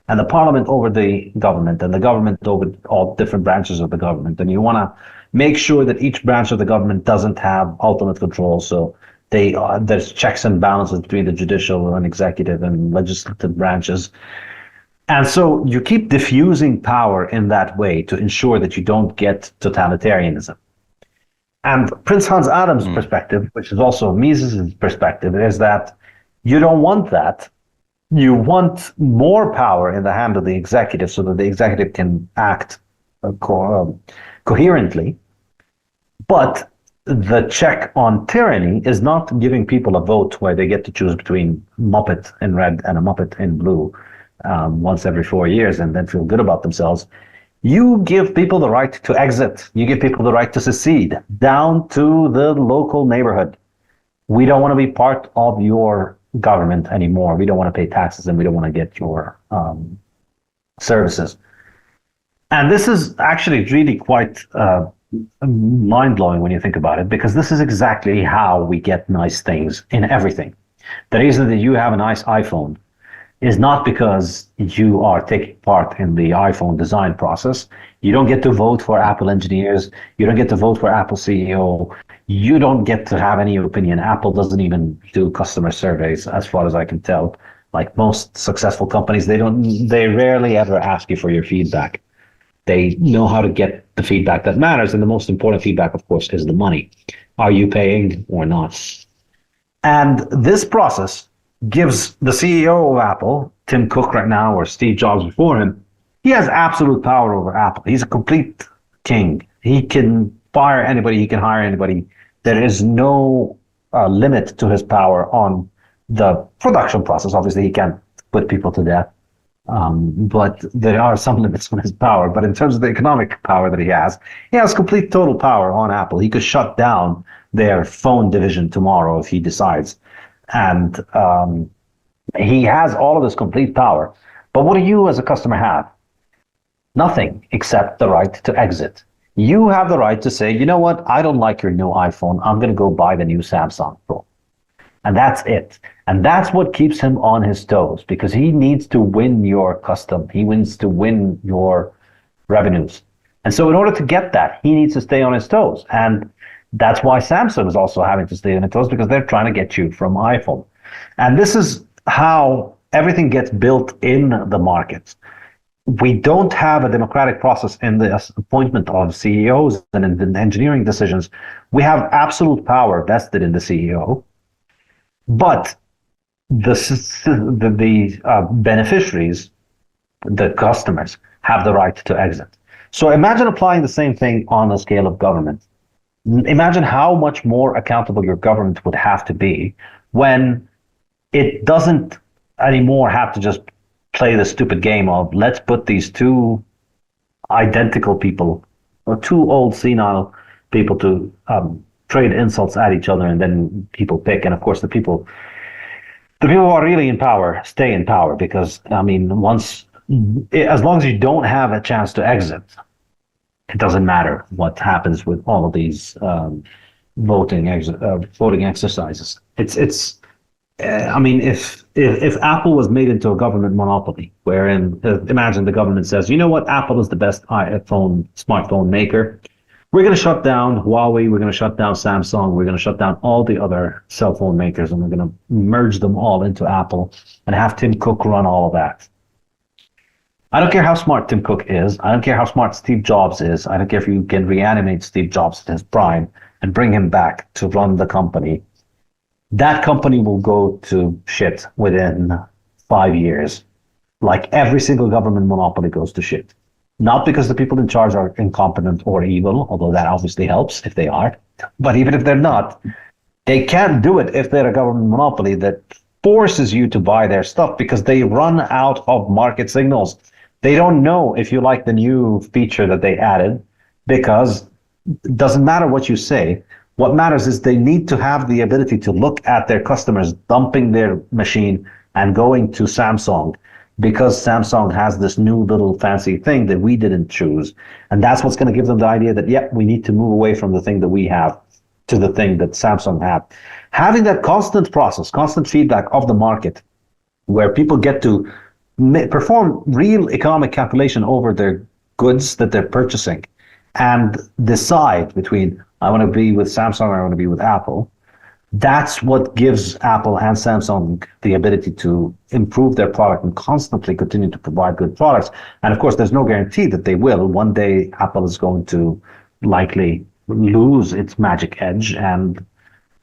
and the parliament over the government, and the government over all different branches of the government. And you want to make sure that each branch of the government doesn't have ultimate control. So there's checks and balances between the judicial and executive and legislative branches. And so you keep diffusing power in that way to ensure that you don't get totalitarianism. And Prince Hans Adam's perspective, which is also Mises' perspective, is that you don't want that. You want more power in the hand of the executive so that the executive can act coherently. But the check on tyranny is not giving people a vote where they get to choose between Muppet in red and a Muppet in blue once every 4 years and then feel good about themselves. You give people the right to exit. You give people the right to secede down to the local neighborhood. We don't want to be part of your government anymore. We don't want to pay taxes, and we don't want to get your services. And this is actually really quite mind-blowing when you think about it, because this is exactly how we get nice things in everything. The reason that you have a nice iPhone is not because you are taking part in the iPhone design process. You don't get to vote for Apple engineers. You don't get to vote for Apple CEO. You don't get to have any opinion. Apple doesn't even do customer surveys, as far as I can tell. Like most successful companies, they rarely ever ask you for your feedback. They know how to get the feedback that matters. And the most important feedback, of course, is the money. Are you paying or not? And this process gives the CEO of Apple, Tim Cook right now, or Steve Jobs before him, he has absolute power over Apple. He's a complete king. He can fire anybody. He can hire anybody. There is no limit to his power on the production process. Obviously, he can't put people to death. But there are some limits on his power. But in terms of the economic power that he has complete total power on Apple. He could shut down their phone division tomorrow if he decides. And he has all of this complete power. But what do you as a customer have? Nothing except the right to exit. You have the right to say, you know what? I don't like your new iPhone. I'm going to go buy the new Samsung Pro. And that's it. And that's what keeps him on his toes, because he needs to win your custom. He needs to win your revenues. And so in order to get that, he needs to stay on his toes. And that's why Samsung is also having to stay on its toes, because they're trying to get you from iPhone. And this is how everything gets built in the market. We don't have a democratic process in the appointment of CEOs and in the engineering decisions. We have absolute power vested in the CEO, but the beneficiaries, the customers, have the right to exit. So imagine applying the same thing on a scale of government. Imagine how much more accountable your government would have to be when it doesn't anymore have to just play the stupid game of let's put these two identical people or two old senile people to trade insults at each other, and then people pick. And of course, the people who are really in power stay in power, because I mean, as long as you don't have a chance to exit, it doesn't matter what happens with all of these voting exercises. I mean, if Apple was made into a government monopoly, wherein imagine the government says, you know what, Apple is the best smartphone maker. We're going to shut down Huawei. We're going to shut down Samsung. We're going to shut down all the other cell phone makers, and we're going to merge them all into Apple and have Tim Cook run all of that. I don't care how smart Tim Cook is. I don't care how smart Steve Jobs is. I don't care if you can reanimate Steve Jobs at his prime and bring him back to run the company. That company will go to shit within 5 years, like every single government monopoly goes to shit. Not because the people in charge are incompetent or evil, although that obviously helps if they are. But even if they're not, they can't do it if they're a government monopoly that forces you to buy their stuff, because they run out of market signals. They don't know if you like the new feature that they added, because it doesn't matter what you say. What matters is they need to have the ability to look at their customers dumping their machine and going to Samsung, because Samsung has this new little fancy thing that we didn't choose. And that's what's going to give them the idea that, yeah, we need to move away from the thing that we have to the thing that Samsung have. Having that constant process, constant feedback of the market, where people get to perform real economic calculation over their goods that they're purchasing and decide between, I want to be with Samsung or I want to be with Apple. That's what gives Apple and Samsung the ability to improve their product and constantly continue to provide good products. And of course, there's no guarantee that they will. One day, Apple is going to likely lose its magic edge, and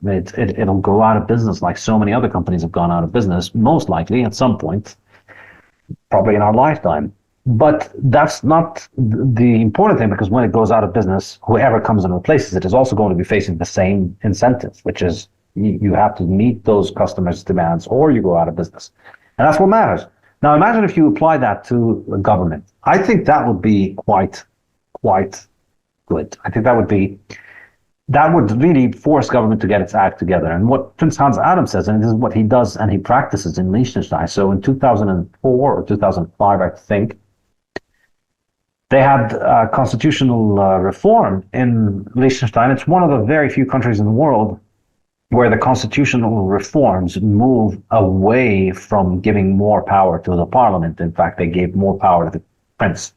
it'll go out of business like so many other companies have gone out of business, most likely at some point, probably in our lifetime. But that's not the important thing, because when it goes out of business, whoever comes and replaces it is also going to be facing the same incentive, which is you have to meet those customers' demands or you go out of business. And that's what matters. Now, imagine if you apply that to the government. I think that would be quite good. I think that would really force government to get its act together. And what Prince Hans Adam says, and this is what he does and he practices in Liechtenstein. So in 2004 or 2005, I think, they had constitutional reform in Liechtenstein. It's one of the very few countries in the world where the constitutional reforms move away from giving more power to the parliament. In fact, they gave more power to the prince.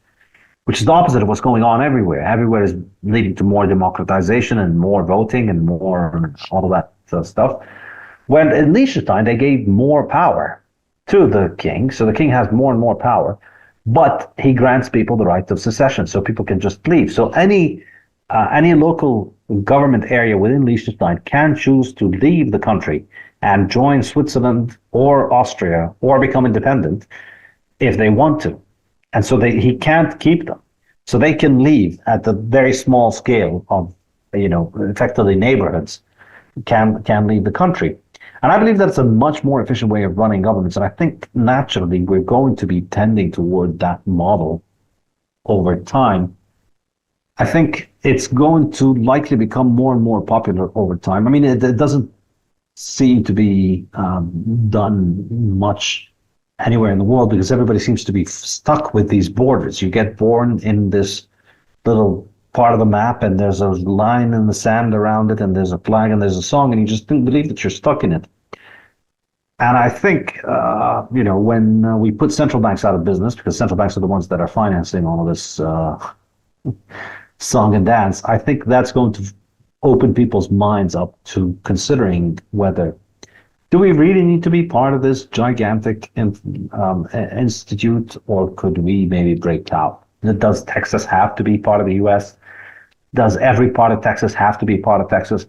which is the opposite of what's going on everywhere. Everywhere is leading to more democratization and more voting and more all of that sort of stuff. When in Liechtenstein, they gave more power to the king. So the king has more and more power, but he grants people the right of secession. So people can just leave. So any local government area within Liechtenstein can choose to leave the country and join Switzerland or Austria or become independent if they want to. And so he can't keep them. So they can leave at the very small scale of, effectively neighborhoods can leave the country. And I believe that's a much more efficient way of running governments. And I think naturally we're going to be tending toward that model over time. I think it's going to likely become more and more popular over time. I mean, it doesn't seem to be done much anywhere in the world because everybody seems to be stuck with these borders. You get born in this little part of the map and there's a line in the sand around it and there's a flag and there's a song and you just don't believe that you're stuck in it. And I think, when we put central banks out of business, because central banks are the ones that are financing all of this song and dance, I think that's going to open people's minds up to considering whether do we really need to be part of this gigantic institute, or could we maybe break out? Does Texas have to be part of the U.S.? Does every part of Texas have to be part of Texas?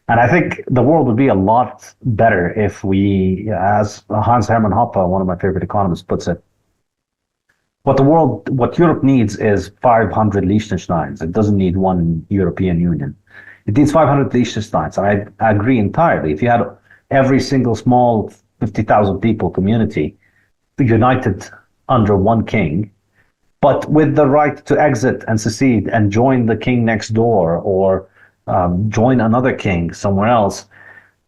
And I think the world would be a lot better if we, as Hans Hermann Hoppe, one of my favorite economists, puts it, what Europe needs is 500 Liechtensteins. It doesn't need one European Union. It needs 500 Liechtensteins. And I agree entirely. If you had every single small 50,000 people community united under one king, but with the right to exit and secede and join the king next door or join another king somewhere else,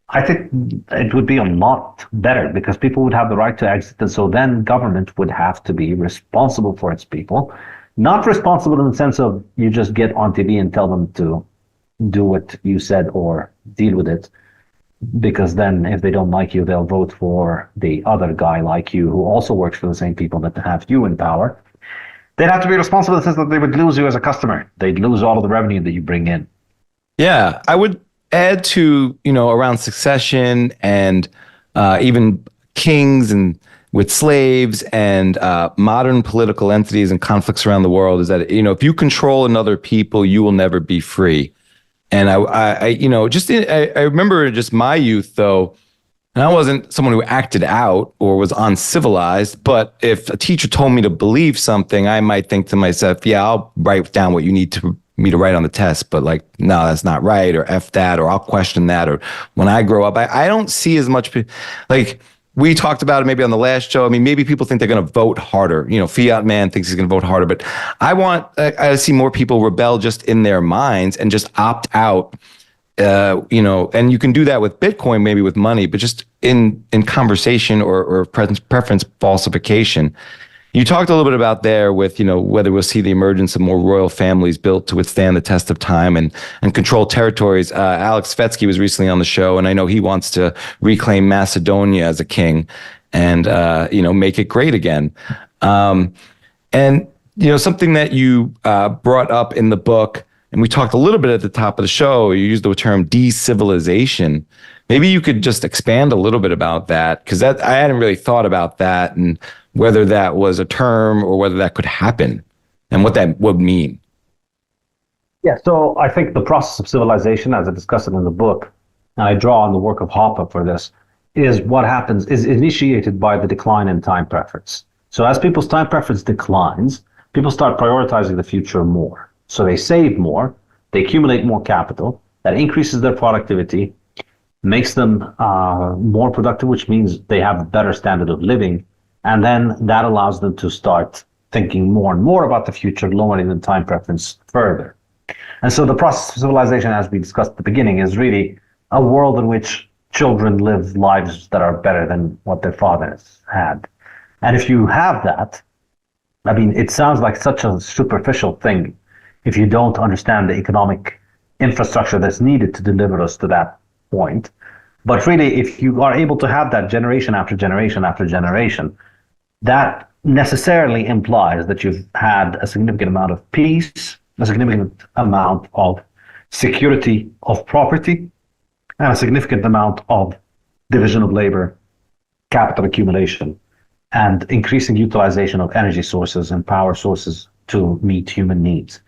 I think it would be a lot better because people would have the right to exit. And so then government would have to be responsible for its people, not responsible in the sense of you just get on TV and tell them to do what you said or deal with it. Because then if they don't like you, they'll vote for the other guy like you who also works for the same people that have you in power. They'd have to be responsible in the sense that they would lose you as a customer. They'd lose all of the revenue that you bring in. Yeah, I would add to, around succession and even kings and with slaves and modern political entities and conflicts around the world is that, if you control another people, you will never be free. And I remember just my youth though, and I wasn't someone who acted out or was uncivilized, but if a teacher told me to believe something, I might think to myself, yeah, I'll write down what you need me to write on the test, but like, no, that's not right, or F that, or I'll question that, or when I grow up, I don't see as much, like, we talked about it maybe on the last show. I mean, maybe people think they're going to vote harder. Fiat Man thinks he's going to vote harder, but I see more people rebel just in their minds and just opt out. And you can do that with Bitcoin, maybe with money, but just in conversation or preference falsification. You talked a little bit about there with, whether we'll see the emergence of more royal families built to withstand the test of time and control territories. Alex Svetsky was recently on the show, and I know he wants to reclaim Macedonia as a king and, make it great again. And something that you brought up in the book, and we talked a little bit at the top of the show, you used the term decivilization. Maybe you could just expand a little bit about that, because I hadn't really thought about that and whether that was a term or whether that could happen and what that would mean. Yeah, so I think the process of civilization, as I discuss it in the book, and I draw on the work of Hoppe for this, is what happens is initiated by the decline in time preference. So as people's time preference declines, people start prioritizing the future more. So they save more, they accumulate more capital, that increases their productivity, makes them more productive, which means they have a better standard of living. And then that allows them to start thinking more and more about the future, lowering the time preference further. And so the process of civilization, as we discussed at the beginning, is really a world in which children live lives that are better than what their fathers had. And if you have that, I mean, it sounds like such a superficial thing if you don't understand the economic infrastructure that's needed to deliver us to that point. But really, if you are able to have that generation after generation after generation, that necessarily implies that you've had a significant amount of peace, a significant amount of security of property, and a significant amount of division of labor, capital accumulation, and increasing utilization of energy sources and power sources to meet human needs.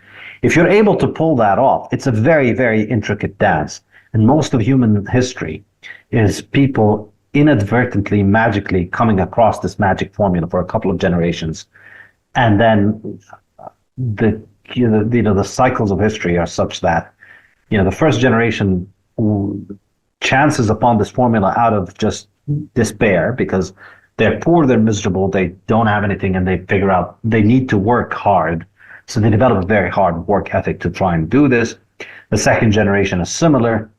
If you're able to pull that off, it's a very, very intricate dance. And most of human history is people inadvertently, magically coming across this magic formula for a couple of generations. And then the cycles of history are such that, the first generation chances upon this formula out of just despair because they're poor, they're miserable, they don't have anything, and they figure out they need to work hard. So they develop a very hard work ethic to try and do this. The second generation is similar.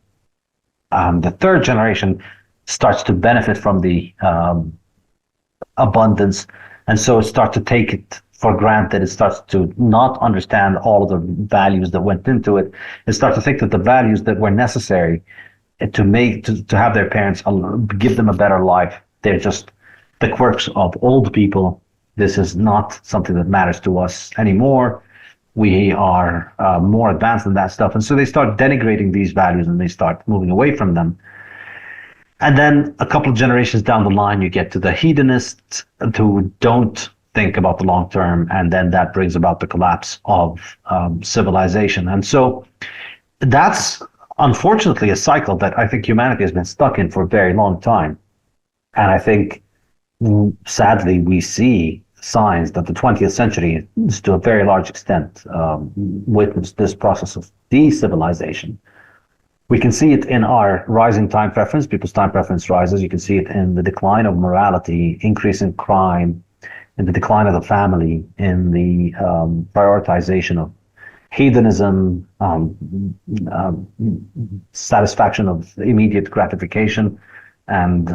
The third generation starts to benefit from the abundance, and so it starts to take it for granted. It starts to not understand all of the values that went into it. It starts to think that the values that were necessary to have their parents give them a better life, they're just the quirks of old people. This is not something that matters to us anymore. We are more advanced than that stuff. And so they start denigrating these values and they start moving away from them. And then a couple of generations down the line, you get to the hedonists who don't think about the long term. And then that brings about the collapse of civilization. And so that's unfortunately a cycle that I think humanity has been stuck in for a very long time. And I think, sadly, we see signs that the 20th century is to a very large extent witnessed this process of decivilization. We can see it in our rising time preference. People's time preference rises. You can see it in the decline of morality, increase in crime, in the decline of the family, in the prioritization of hedonism, satisfaction of immediate gratification, and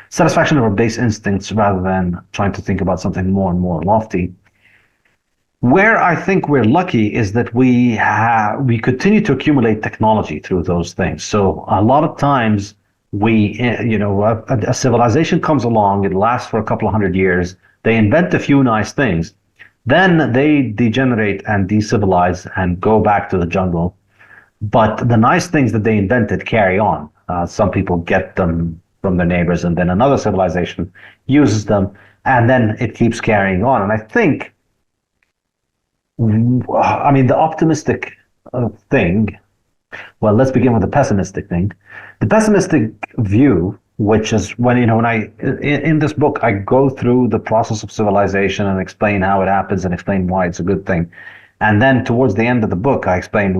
satisfaction of our base instincts rather than trying to think about something more and more lofty. Where I think we're lucky is that we continue to accumulate technology through those things. So a lot of times a civilization comes along, it lasts for a couple of hundred years, they invent a few nice things, then they degenerate and decivilize and go back to the jungle. But the nice things that they invented carry on. Some people get them from their neighbors, and then another civilization uses them, and then it keeps carrying on. And I think, the optimistic thing, well, let's begin with the pessimistic thing. The pessimistic view, which is when in this book, I go through the process of civilization and explain how it happens and explain why it's a good thing. And then towards the end of the book, I explain,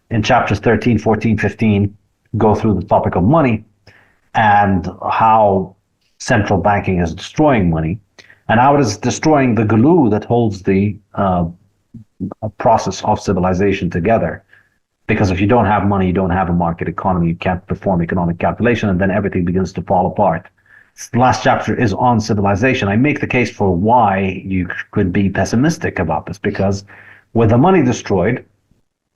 in chapters 13, 14, 15, go through the topic of money and how central banking is destroying money and how it is destroying the glue that holds the process of civilization together. Because if you don't have money, you don't have a market economy, you can't perform economic calculation, and then everything begins to fall apart. The last chapter is on civilization. I make the case for why you could be pessimistic about this, because with the money destroyed,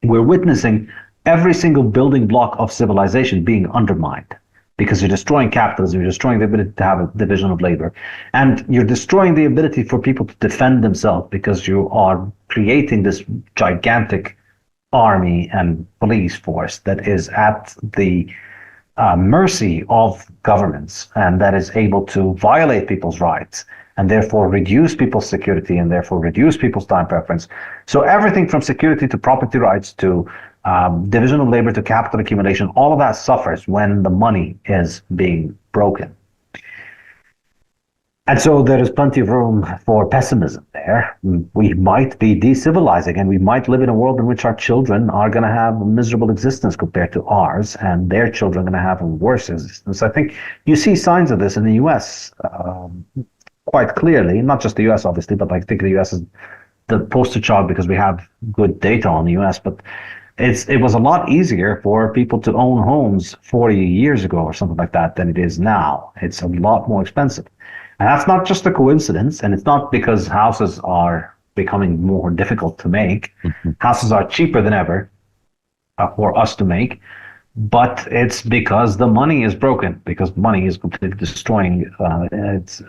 we're witnessing every single building block of civilization being undermined, because you're destroying capitalism, you're destroying the ability to have a division of labor, and you're destroying the ability for people to defend themselves, because you are creating this gigantic army and police force that is at the mercy of governments and that is able to violate people's rights and therefore reduce people's security and therefore reduce people's time preference. So everything from security to property rights to division of labor to capital accumulation, all of that suffers when the money is being broken. And so there is plenty of room for pessimism there. We might be decivilizing, and we might live in a world in which our children are going to have a miserable existence compared to ours, and their children are going to have a worse existence. I think you see signs of this in the U.S. Quite clearly, not just the U.S. obviously, but I think the U.S. is the poster child because we have good data on the U.S., but it was a lot easier for people to own homes 40 years ago or something like that than it is now. It's a lot more expensive. And that's not just a coincidence, and it's not because houses are becoming more difficult to make. Mm-hmm. Houses are cheaper than ever for us to make. but it's because the money is broken, because money is completely destroying its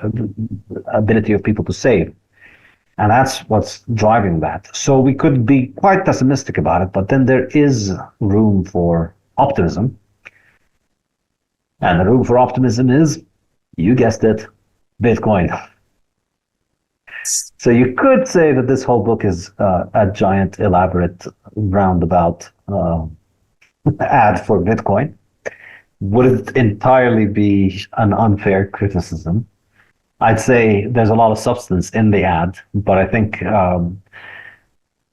ability of people to save. And that's what's driving that. So we could be quite pessimistic about it, but then there is room for optimism. And the room for optimism is, you guessed it, Bitcoin. So you could say that this whole book is a giant, elaborate, roundabout ad for Bitcoin. Would it entirely be an unfair criticism? I'd say there's a lot of substance in the ad, but I think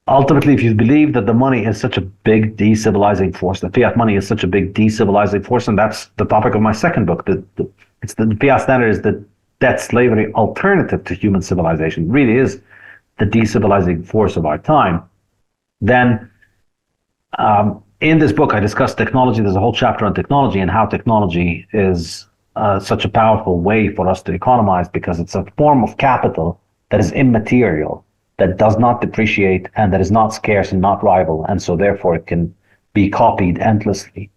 ultimately, if you believe that the money is such a big decivilizing force, the fiat money is such a big decivilizing force, and that's the topic of my second book, the Fiat Standard is the debt slavery alternative to human civilization, it really is the decivilizing force of our time, then in this book, I discuss technology. There's a whole chapter on technology and how technology is such a powerful way for us to economize, because it's a form of capital that is immaterial, that does not depreciate, and that is not scarce and not rival, and so therefore it can be copied endlessly.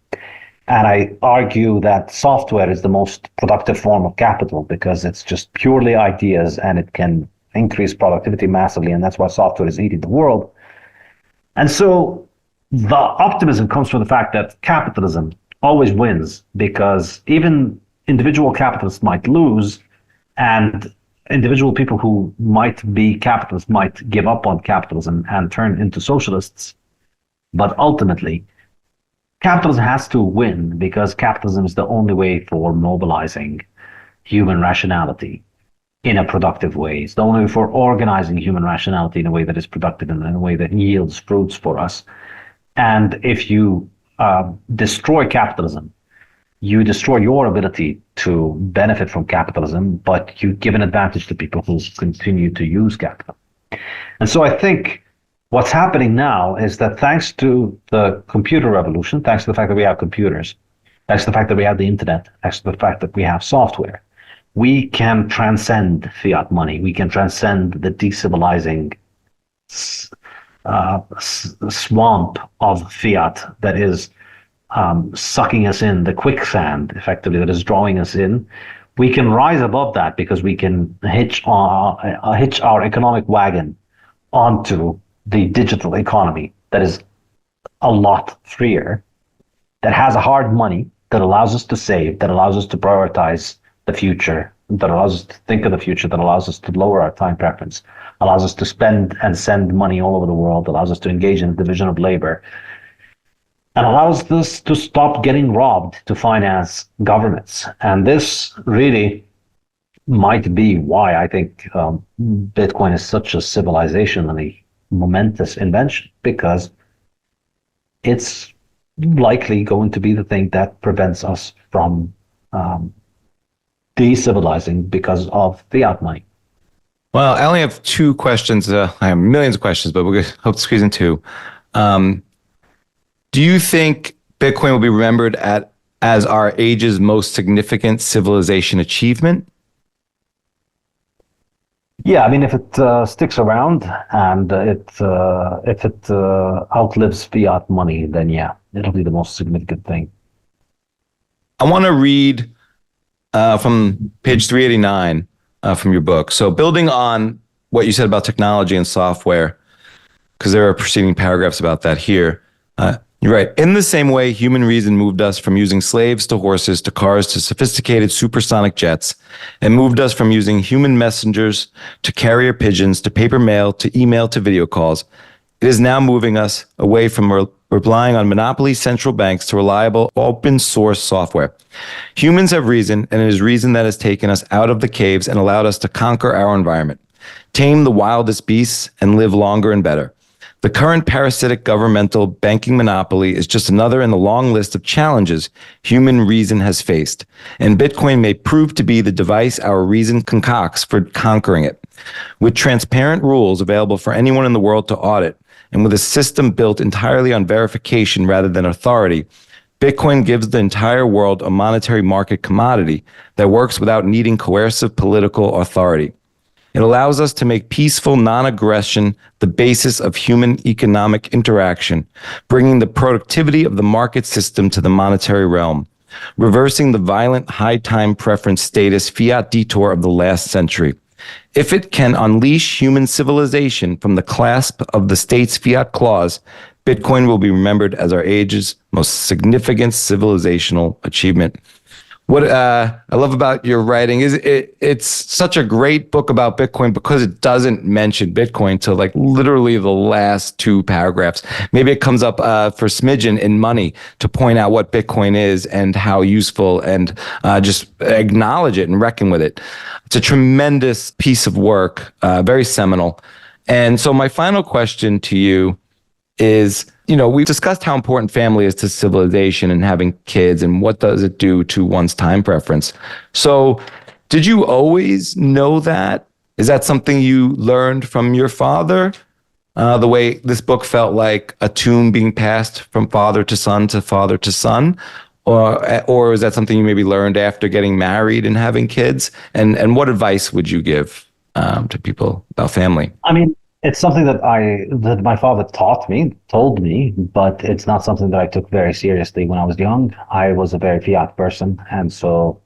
And I argue that software is the most productive form of capital because it's just purely ideas and it can increase productivity massively, and that's why software is eating the world. And so the optimism comes from the fact that capitalism always wins, because even individual capitalists might lose, and individual people who might be capitalists might give up on capitalism and turn into socialists. But ultimately, capitalism has to win, because capitalism is the only way for mobilizing human rationality in a productive way. It's the only way for organizing human rationality in a way that is productive and in a way that yields fruits for us. And if you destroy capitalism, you destroy your ability to benefit from capitalism, but you give an advantage to people who continue to use capital. And so I think what's happening now is that thanks to the computer revolution, thanks to the fact that we have computers, thanks to the fact that we have the internet, thanks to the fact that we have software, we can transcend fiat money. We can transcend the decivilizing swamp of fiat that is sucking us in, the quicksand, effectively, that is drawing us in. We can rise above that because we can hitch our economic wagon onto the digital economy that is a lot freer, that has a hard money, that allows us to save, that allows us to prioritize the future, that allows us to think of the future, that allows us to lower our time preference, allows us to spend and send money all over the world, allows us to engage in the division of labor, and allows us to stop getting robbed to finance governments. And this really might be why I think Bitcoin is such a civilizationally momentous invention, because it's likely going to be the thing that prevents us from decivilizing because of fiat money. Well, I only have two questions. I have millions of questions, but we're going to hope to squeeze in two. Do you think Bitcoin will be remembered as our age's most significant civilization achievement? Yeah, I mean, if it sticks around and if it outlives fiat money, then yeah, it'll be the most significant thing. I want to read from page 389 from your book. So building on what you said about technology and software, because there are preceding paragraphs about that here. You're right. In the same way, human reason moved us from using slaves to horses to cars to sophisticated supersonic jets, and moved us from using human messengers to carrier pigeons to paper mail to email to video calls. It is now moving us away from relying on monopoly central banks to reliable open source software. Humans have reason, and it is reason that has taken us out of the caves and allowed us to conquer our environment, tame the wildest beasts, and live longer and better. The current parasitic governmental banking monopoly is just another in the long list of challenges human reason has faced, and Bitcoin may prove to be the device our reason concocts for conquering it. With transparent rules available for anyone in the world to audit, and with a system built entirely on verification rather than authority, Bitcoin gives the entire world a monetary market commodity that works without needing coercive political authority. It allows us to make peaceful non-aggression the basis of human economic interaction, bringing the productivity of the market system to the monetary realm, reversing the violent high time preference status fiat detour of the last century. If it can unleash human civilization from the clasp of the state's fiat claws, Bitcoin will be remembered as our age's most significant civilizational achievement. What I love about your writing is it's such a great book about Bitcoin because it doesn't mention Bitcoin till like literally the last two paragraphs. Maybe it comes up for smidgen in Money to point out what Bitcoin is and how useful, and just acknowledge it and reckon with it. It's a tremendous piece of work, very seminal. And so my final question to you is, we've discussed how important family is to civilization and having kids and what does it do to one's time preference. So did you always know that? Is that something you learned from your father? The way this book felt like a tune being passed from father to son to father to son? Or is that something you maybe learned after getting married and having kids? And what advice would you give to people about family? I mean, it's something that my father told me, but it's not something that I took very seriously when I was young. I was a very fiat person, and so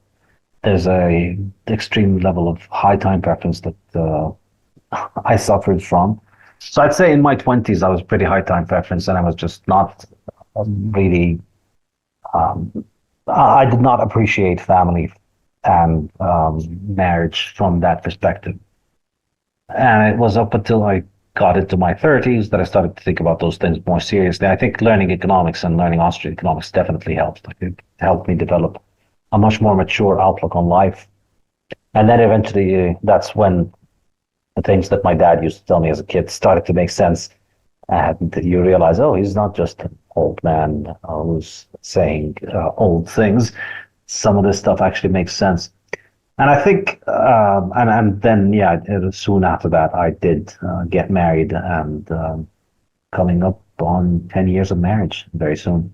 there's a extreme level of high time preference that I suffered from. So I'd say in my 20s, I was pretty high time preference, and I was just not really. I did not appreciate family and marriage from that perspective. And it was up until I got into my 30s that I started to think about those things more seriously. I think learning economics and learning Austrian economics definitely helped. Like, it helped me develop a much more mature outlook on life. And then eventually, that's when the things that my dad used to tell me as a kid started to make sense. And you realize, oh, he's not just an old man who's saying old things. Some of this stuff actually makes sense. And I think, and then, soon after that, I did get married, and coming up on 10 years of marriage very soon.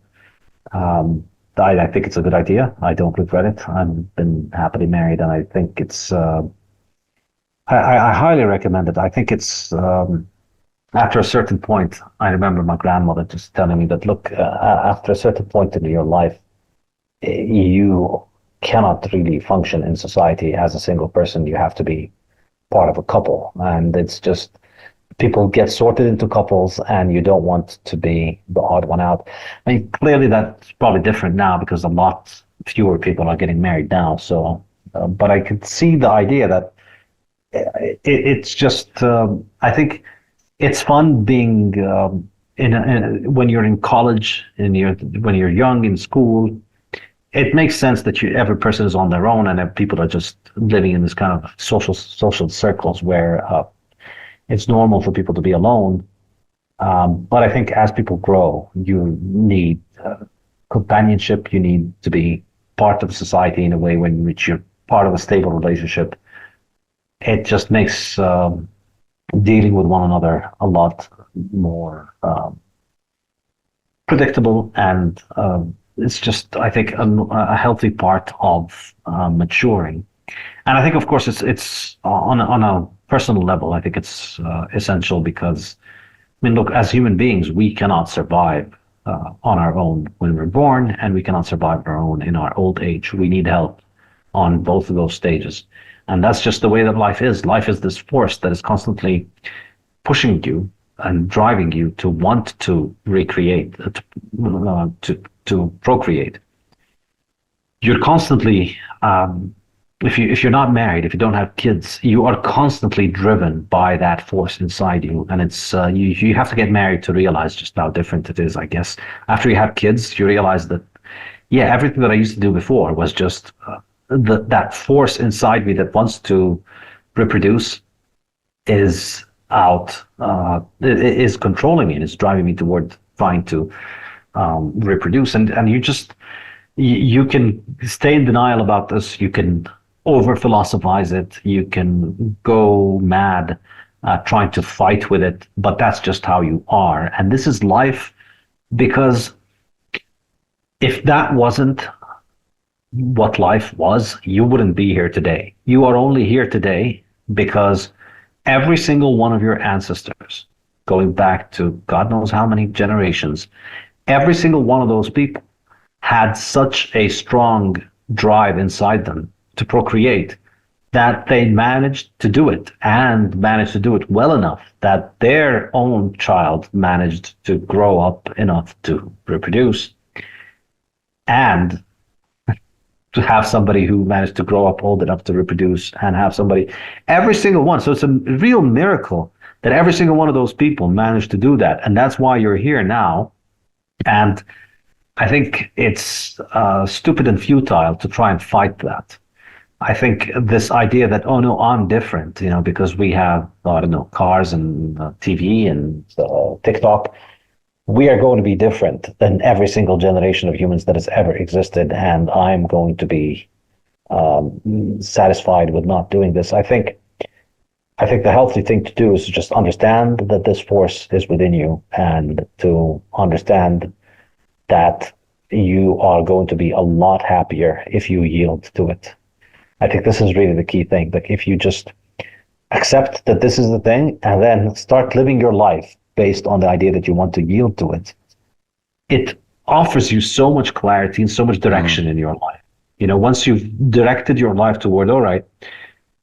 I think it's a good idea. I don't regret it. I've been happily married, and I think it's, I highly recommend it. I think it's, after a certain point, I remember my grandmother just telling me that, look, after a certain point in your life, you cannot really function in society as a single person. You have to be part of a couple, and it's just people get sorted into couples, and you don't want to be the odd one out. I mean, clearly that's probably different now because a lot fewer people are getting married now. So, but I could see the idea that it's just. I think it's fun being when you're in college and when you're young in school. It makes sense that every person is on their own, and people are just living in this kind of social circles where it's normal for people to be alone. But I think as people grow, you need companionship. You need to be part of society in a way in which you're part of a stable relationship. It just makes dealing with one another a lot more predictable, and it's just, I think, a healthy part of maturing. And I think, of course, it's on a personal level, I think it's essential because, I mean, look, as human beings, we cannot survive on our own when we're born, and we cannot survive on our own in our old age. We need help on both of those stages. And that's just the way that life is. Life is this force that is constantly pushing you and driving you to want to recreate, to procreate. You're constantly, if you're not married, if you don't have kids, you are constantly driven by that force inside you. And it's you have to get married to realize just how different it is, I guess. After you have kids, you realize that, everything that I used to do before was just that force inside me that wants to reproduce is out, is controlling me and is driving me toward trying to reproduce. And you can stay in denial about this. You can over philosophize it. You can go mad trying to fight with it, but that's just how you are. And this is life, because if that wasn't what life was, you wouldn't be here today. You are only here today because every single one of your ancestors, going back to God knows how many generations, every single one of those people had such a strong drive inside them to procreate that they managed to do it, and managed to do it well enough that their own child managed to grow up enough to reproduce, and to have somebody who managed to grow up old enough to reproduce, and have somebody, every single one. So it's a real miracle that every single one of those people managed to do that. And that's why you're here now. And I think it's stupid and futile to try and fight that. I think this idea that, oh no, I'm different, because we have, I don't know, cars and TV and TikTok, we are going to be different than every single generation of humans that has ever existed, and I'm going to be satisfied with not doing this. I think the healthy thing to do is to just understand that this force is within you, and to understand that you are going to be a lot happier if you yield to it. I think this is really the key thing. Like, if you just accept that this is the thing, and then start living your life based on the idea that you want to yield to it, it offers you so much clarity and so much direction in your life. Once you've directed your life toward, all right,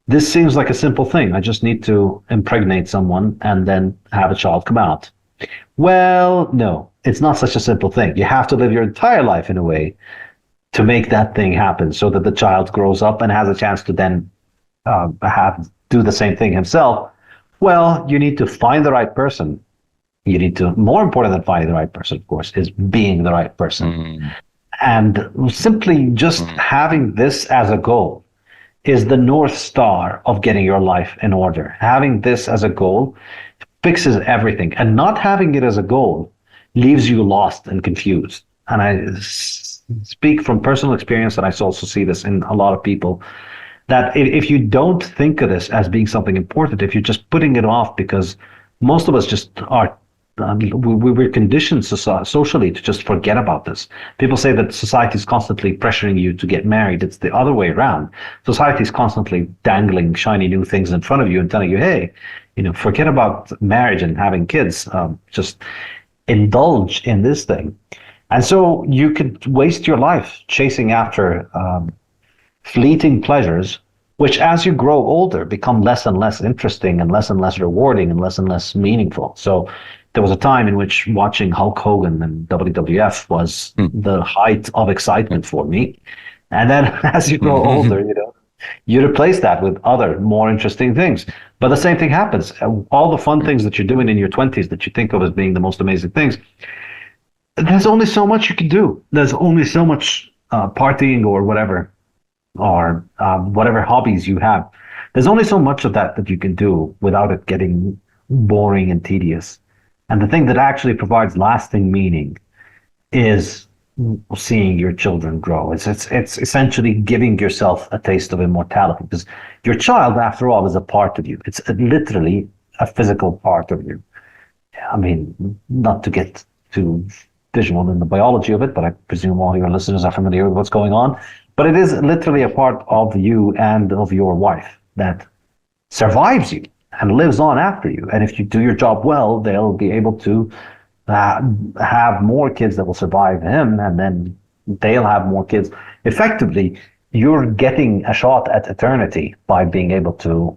this seems like a simple thing. I just need to impregnate someone and then have a child come out. Well, no, it's not such a simple thing. You have to live your entire life in a way to make that thing happen, so that the child grows up and has a chance to then do the same thing himself. Well, you need to find the right person. You need to, more important than finding the right person, of course, is being the right person. And simply just having this as a goal is the North Star of getting your life in order. Having this as a goal fixes everything. And not having it as a goal leaves you lost and confused. And I speak from personal experience, and I also see this in a lot of people, that if you don't think of this as being something important, if you're just putting it off, because most of us just are, we're conditioned socially to just forget about this. People say that society is constantly pressuring you to get married. It's the other way around. Society is constantly dangling shiny new things in front of you and telling you, hey, forget about marriage and having kids. Just indulge in this thing. And so you could waste your life chasing after fleeting pleasures, which as you grow older become less and less interesting and less rewarding and less meaningful. So there was a time in which watching Hulk Hogan and WWF was the height of excitement for me. And then as you grow older, you replace that with other more interesting things. But the same thing happens. All the fun things that you're doing in your 20s that you think of as being the most amazing things, there's only so much you can do. There's only so much partying or whatever, or whatever hobbies you have. There's only so much of that you can do without it getting boring and tedious. And the thing that actually provides lasting meaning is seeing your children grow. It's essentially giving yourself a taste of immortality, because your child, after all, is a part of you. It's literally a physical part of you. I mean, not to get too visual in the biology of it, but I presume all your listeners are familiar with what's going on. But it is literally a part of you and of your wife that survives you and lives on after you. And if you do your job well, they'll be able to have more kids that will survive him, and then they'll have more kids. Effectively, you're getting a shot at eternity by being able to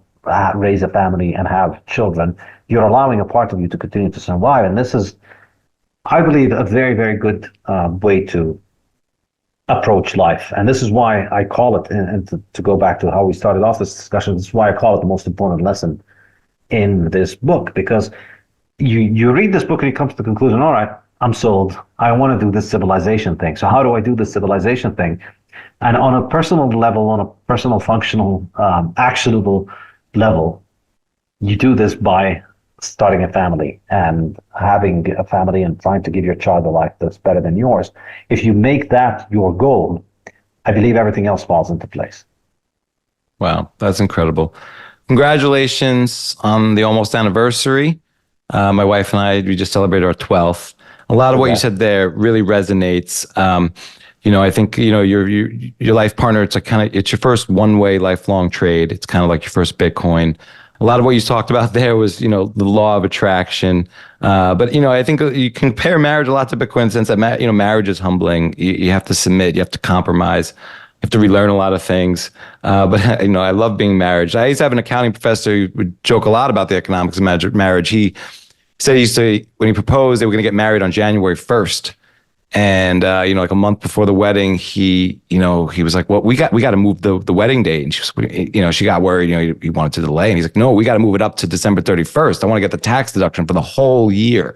raise a family and have children. You're allowing a part of you to continue to survive. And this is, I believe, a very, very good way to approach life. And this is why I call it, and to go back to how we started off this discussion, this is why I call it the most important lesson in this book, because you read this book and you come to the conclusion, all right, I'm sold. I want to do this civilization thing. So how do I do this civilization thing? And on a personal level, on a personal, functional, actionable level, you do this by starting a family and having a family and trying to give your child a life that's better than yours. If you make that your goal, I believe everything else falls into place. Wow, that's incredible. Congratulations on the almost anniversary. My wife and I, we just celebrated our 12th. A lot of what you said there really resonates. I think, your life partner, it's your first one-way lifelong trade. It's kind of like your first Bitcoin. a lot of what you talked about there was, the law of attraction. But, I think you compare marriage a lot to Bitcoin in the sense that, marriage is humbling. You have to submit, you have to compromise, you have to relearn a lot of things. But, I love being married. I used to have an accounting professor who would joke a lot about the economics of marriage. He said he used to, when he proposed, they were going to get married on January 1st. And, like a month before the wedding, he was like, well, we got to move the wedding date. And she got worried, he wanted to delay. And he's like, no, we got to move it up to December 31st. I want to get the tax deduction for the whole year,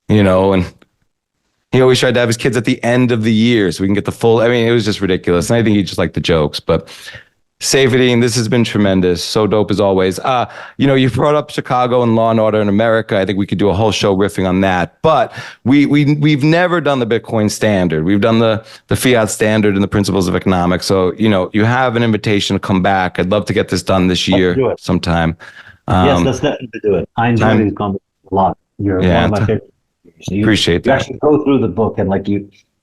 and he always tried to have his kids at the end of the year so we can get the full, it was just ridiculous. And I think he just liked the jokes, but Saifedean, this has been tremendous. So dope as always. You brought up Chicago and Law and Order in America. I think we could do a whole show riffing on that. But we've never done the Bitcoin Standard. We've done the Fiat Standard and the Principles of Economics. So, you have an invitation to come back. I'd love to get this done this year sometime. Yes, let's definitely do it. I enjoy these conversations a lot. You're one of my favorite. Appreciate that. You actually go through the book and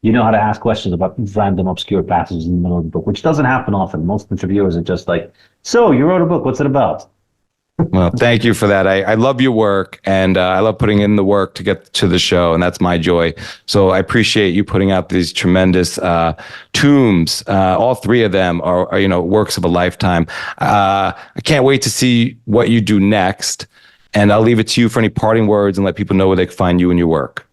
you know how to ask questions about random obscure passages in the middle of the book, which doesn't happen often. Most interviewers are just like, so you wrote a book, what's it about? Well, thank you for that. I love your work, and I love putting in the work to get to the show, and that's my joy. So I appreciate you putting out these tremendous tombs. All three of them are works of a lifetime. I can't wait to see what you do next, and I'll leave it to you for any parting words and let people know where they can find you and your work.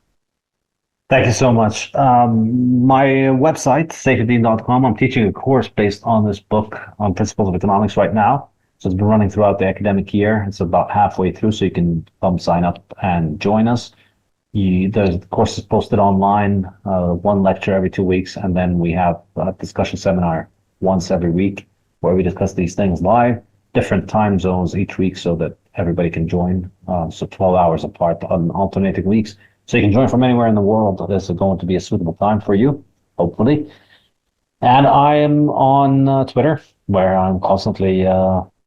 Thank you so much. My website, Saifedean.com, I'm teaching a course based on this book on Principles of Economics right now. So it's been running throughout the academic year. It's about halfway through, so you can come sign up and join us. The course is posted online, one lecture every 2 weeks, and then we have a discussion seminar once every week where we discuss these things live, different time zones each week so that everybody can join. So 12 hours apart on alternating weeks. So you can join from anywhere in the world. This is going to be a suitable time for you, hopefully. And I am on Twitter, where I'm constantly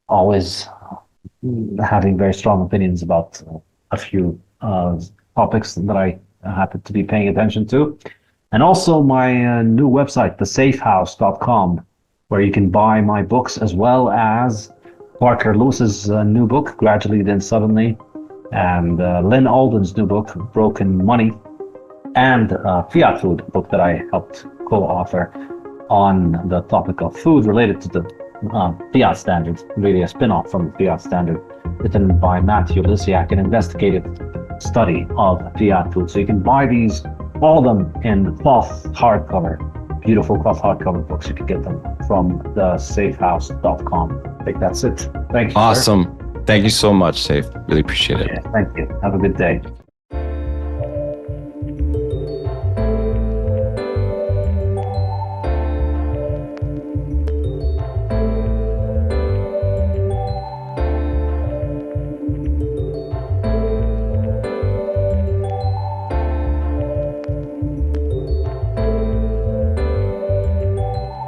always having very strong opinions about a few topics that I happen to be paying attention to. And also my new website, thesafehouse.com, where you can buy my books as well as Parker Lewis's new book, Gradually Then Suddenly, and Lynn Alden's new book, Broken Money, and Fiat Food, a book that I helped co-author on the topic of food related to the Fiat Standard, really a spin-off from the Fiat Standard, written by Matthew Lisiak, an investigative study of Fiat food. So you can buy these, all of them in cloth hardcover, beautiful cloth hardcover books. You can get them from thesafehouse.com. I think that's it. Thank you. Awesome. Sir. Thank you so much, Saif. Really appreciate it. Yeah, thank you. Have a good day.